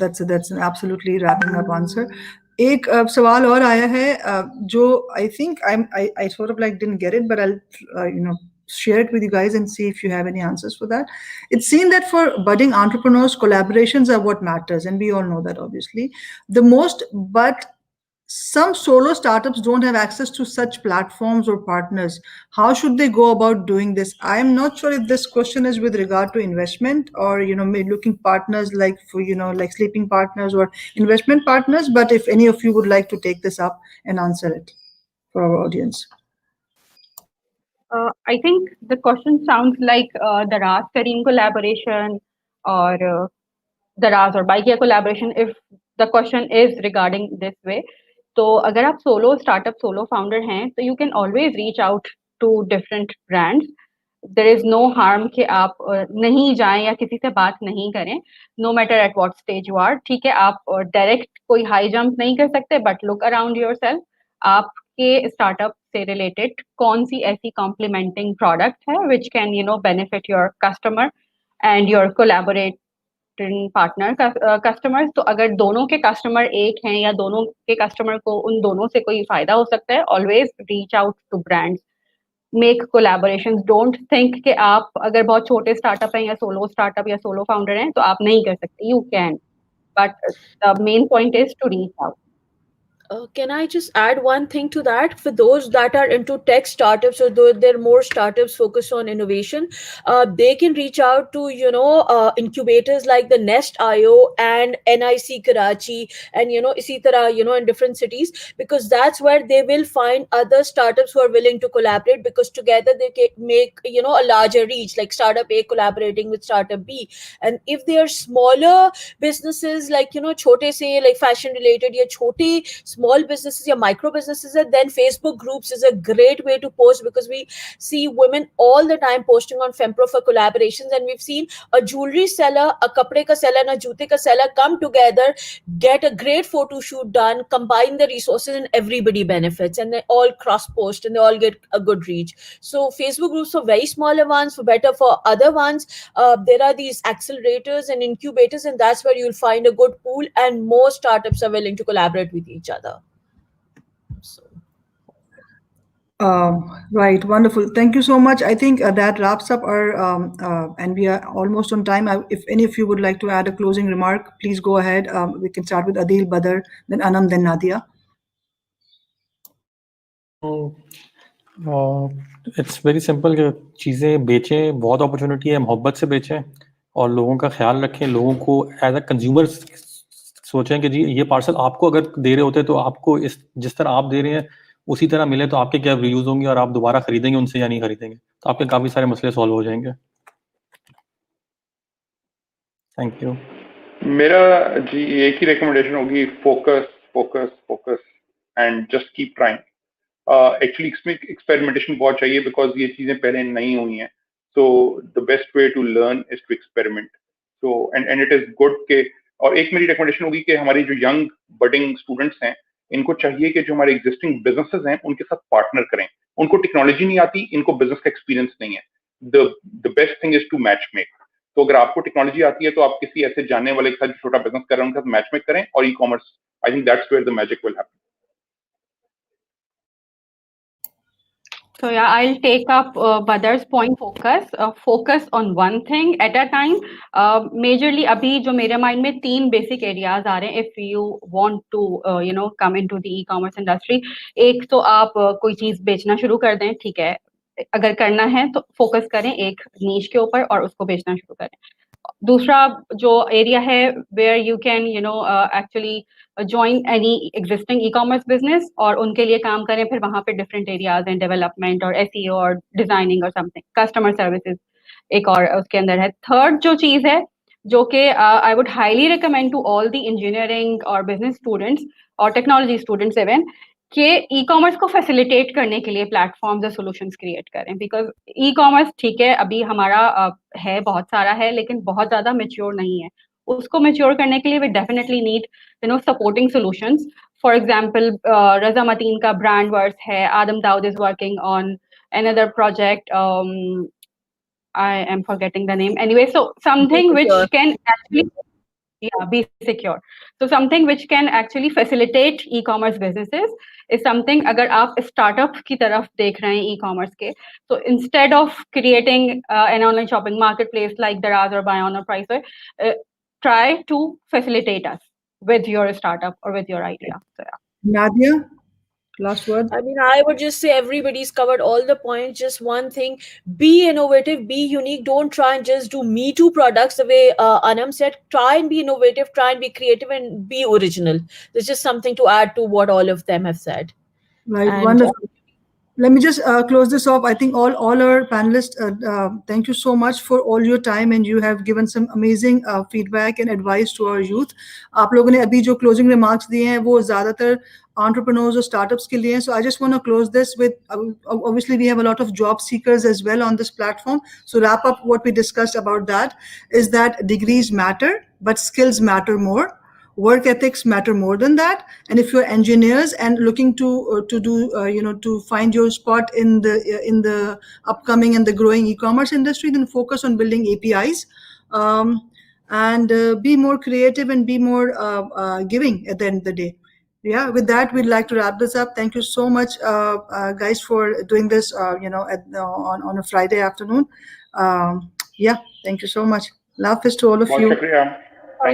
That's an absolutely wrapping up answer. एक सवाल और आया है जो I think I sort of like didn't get it, but I'll share it with you guys and see if you have any answers for that. It's seen that for budding entrepreneurs, collaborations are what matters, and we all know that obviously the most, but some solo startups don't have access to such platforms or partners. How should they go about doing this? I'm not sure if this question is with regard to investment or looking partners like for like sleeping partners or investment partners, but if any of you would like to take this up and answer it for our audience. I think the question sounds like the Raz Kareem collaboration or the Raz or Baikia collaboration, if the question is regarding this way. तो अगर आप solo startup solo founder हैं तो you can always reach out to different brands. There is no harm कि आप नहीं जाएं या किसी से बात नहीं करें, no matter at what stage you are. ठीक है, आप डायरेक्ट कोई हाई जंप नहीं कर सकते, बट लुक अराउंड योरसेल्फ. आपके स्टार्टअप से रिलेटेड कौन सी ऐसी कॉम्प्लीमेंटिंग प्रोडक्ट है which can benefit your customer and your collaborate partner customers. तो अगर दोनों के कस्टमर एक हैं या दोनों के कस्टमर को उन दोनों से कोई फायदा हो सकता है, always reach out to brands. make collaborations. Don't think कि आप अगर बहुत छोटे startup हैं या solo startup या solo founder हैं तो आप नहीं कर सकते. You can, but the main point is to reach out. Can I just add one thing to that? For those that are into tech startups, or though there are more startups focused on innovation, they can reach out to incubators like the Nest.io and NIC Karachi, and isi tarah, in different cities, because that's where they will find other startups who are willing to collaborate, because together they can make a larger reach, like startup A collaborating with startup B. And if they are smaller businesses, like chote say, like fashion related, ya chote small businesses or micro businesses, then Facebook groups is a great way to post, because we see women all the time posting on Fempro for collaborations, and we've seen a jewelry seller, a kapde ka seller, and a jute ka seller come together, get a great photo shoot done, combine the resources, and everybody benefits, and they all cross post and they all get a good reach. So Facebook groups for very smaller ones, for better for other ones, there are these accelerators and incubators, and that's where you'll find a good pool, and more startups are willing to collaborate with each other. So. Right, wonderful. Thank you so much. I think that wraps up our, and we are almost on time. If any of you would like to add a closing remark, please go ahead. We can start with Adil, Badr, then Anam, then Nadia. It's very simple कि चीज़ें बेचें, बहुत opportunity है, मोहब्बत से बेचें और लोगों का ख्याल रखें, लोगों को एज अ कंज्यूमर सोचें कि जी ये पार्सल आपको अगर दे रहे होते तो आपको जिस तरह आप दे रहे हैं उसी तरह मिले तो आपके क्या रिव्यूज होंगे और आप दोबारा खरीदेंगे उनसे या नहीं खरीदेंगे, तो आपके काफ़ी सारे मसले सॉल्व हो जाएंगे. Thank you. मेरा जी एक ही रिकमेंडेशन होगी, focus focus focus and just keep trying. Actually इसमें एक्सपेरिमेंटेशन बहुत चाहिए, बिकॉज ये चीजें पहले नहीं हुई हैं. So the best way to learn is to experiment. So and it is good के. और एक मेरी रिकमेंडेशन होगी कि हमारी जो यंग बडिंग स्टूडेंट्स हैं, इनको चाहिए कि जो हमारे एग्जिस्टिंग बिजनेसेस हैं उनके साथ पार्टनर करें. उनको टेक्नोलॉजी नहीं आती, इनको बिजनेस का एक्सपीरियंस नहीं है. The best thing is to match make. तो अगर आपको टेक्नोलॉजी आती है तो आप किसी ऐसे जानने वाले के साथ छोटा बिजनेस कर रहे हैं उनके साथ मैच मेक करें और e commerce. I think that's where the magic will happen. So yeah, I'll take up Badr's point. Focus on one thing at a time. Majorly, अभी जो मेरे mind में 3 basic areas आ रहे हैं. If you want to come into the e-commerce industry, एक तो आप कोई चीज बेचना शुरू कर दें, ठीक है. अगर करना है तो फोकस करें एक नीश के ऊपर और उसको बेचना शुरू करें. दूसरा जो एरिया है where you can actually join any existing e-commerce business और उनके लिए काम करें, फिर वहां पे different areas हैं, development और SEO और designing और something, customer services एक और उसके अंदर है. थर्ड जो चीज है जो कि I would highly recommend to all the engineering और business students और technology students even कि ई-कॉमर्स को फैसिलिटेट करने के लिए प्लेटफॉर्म्स और सॉल्यूशंस क्रिएट करें. बिकॉज ई-कॉमर्स ठीक है अभी हमारा है, बहुत सारा है, लेकिन बहुत ज्यादा मैच्योर नहीं है. उसको मैच्योर करने के लिए we definitely need supporting solutions. For example Raza Mateen का ब्रांड वर्स है, Adam Dawood is working on another project. I am forgetting the name. Anyway, so something which can actually be secure. So something which can actually facilitate e-commerce businesses is something. अगर आप startup की तरफ देख रहे हैं e-commerce के, so instead of creating an online shopping marketplace like Daraz or Buy On or Priceoy, try to facilitate us with your startup or with your idea. So yeah. Nadia, last word. I mean, I would just say everybody's covered all the points. Just one thing: be innovative, be unique. Don't try and just do Me Too products. The way Anam said, try and be innovative, try and be creative, and be original. There's just something to add to what all of them have said. Right, And, wonderful. Let me just close this off. I think all our panelists, thank you so much for all your time, and you have given some amazing feedback and advice to our youth. आप लोगों ने अभी जो closing remarks दिए हैं वो ज़्यादातर entrepreneurs और startups के लिए हैं. So I just want to close this with, obviously we have a lot of job seekers as well on this platform. So wrap up what we discussed about that is that degrees matter, but skills matter more. Work ethics matter more than that. And if you're engineers and looking to find your spot in the upcoming and the growing e-commerce industry, then focus on building APIs and be more creative and be more giving at the end of the day. yeah, with that, we'd like to wrap this up. Thank you so much, guys, for doing this, on a Friday afternoon. Yeah, thank you so much. Love is to all of बहुत you. शुक्रिया.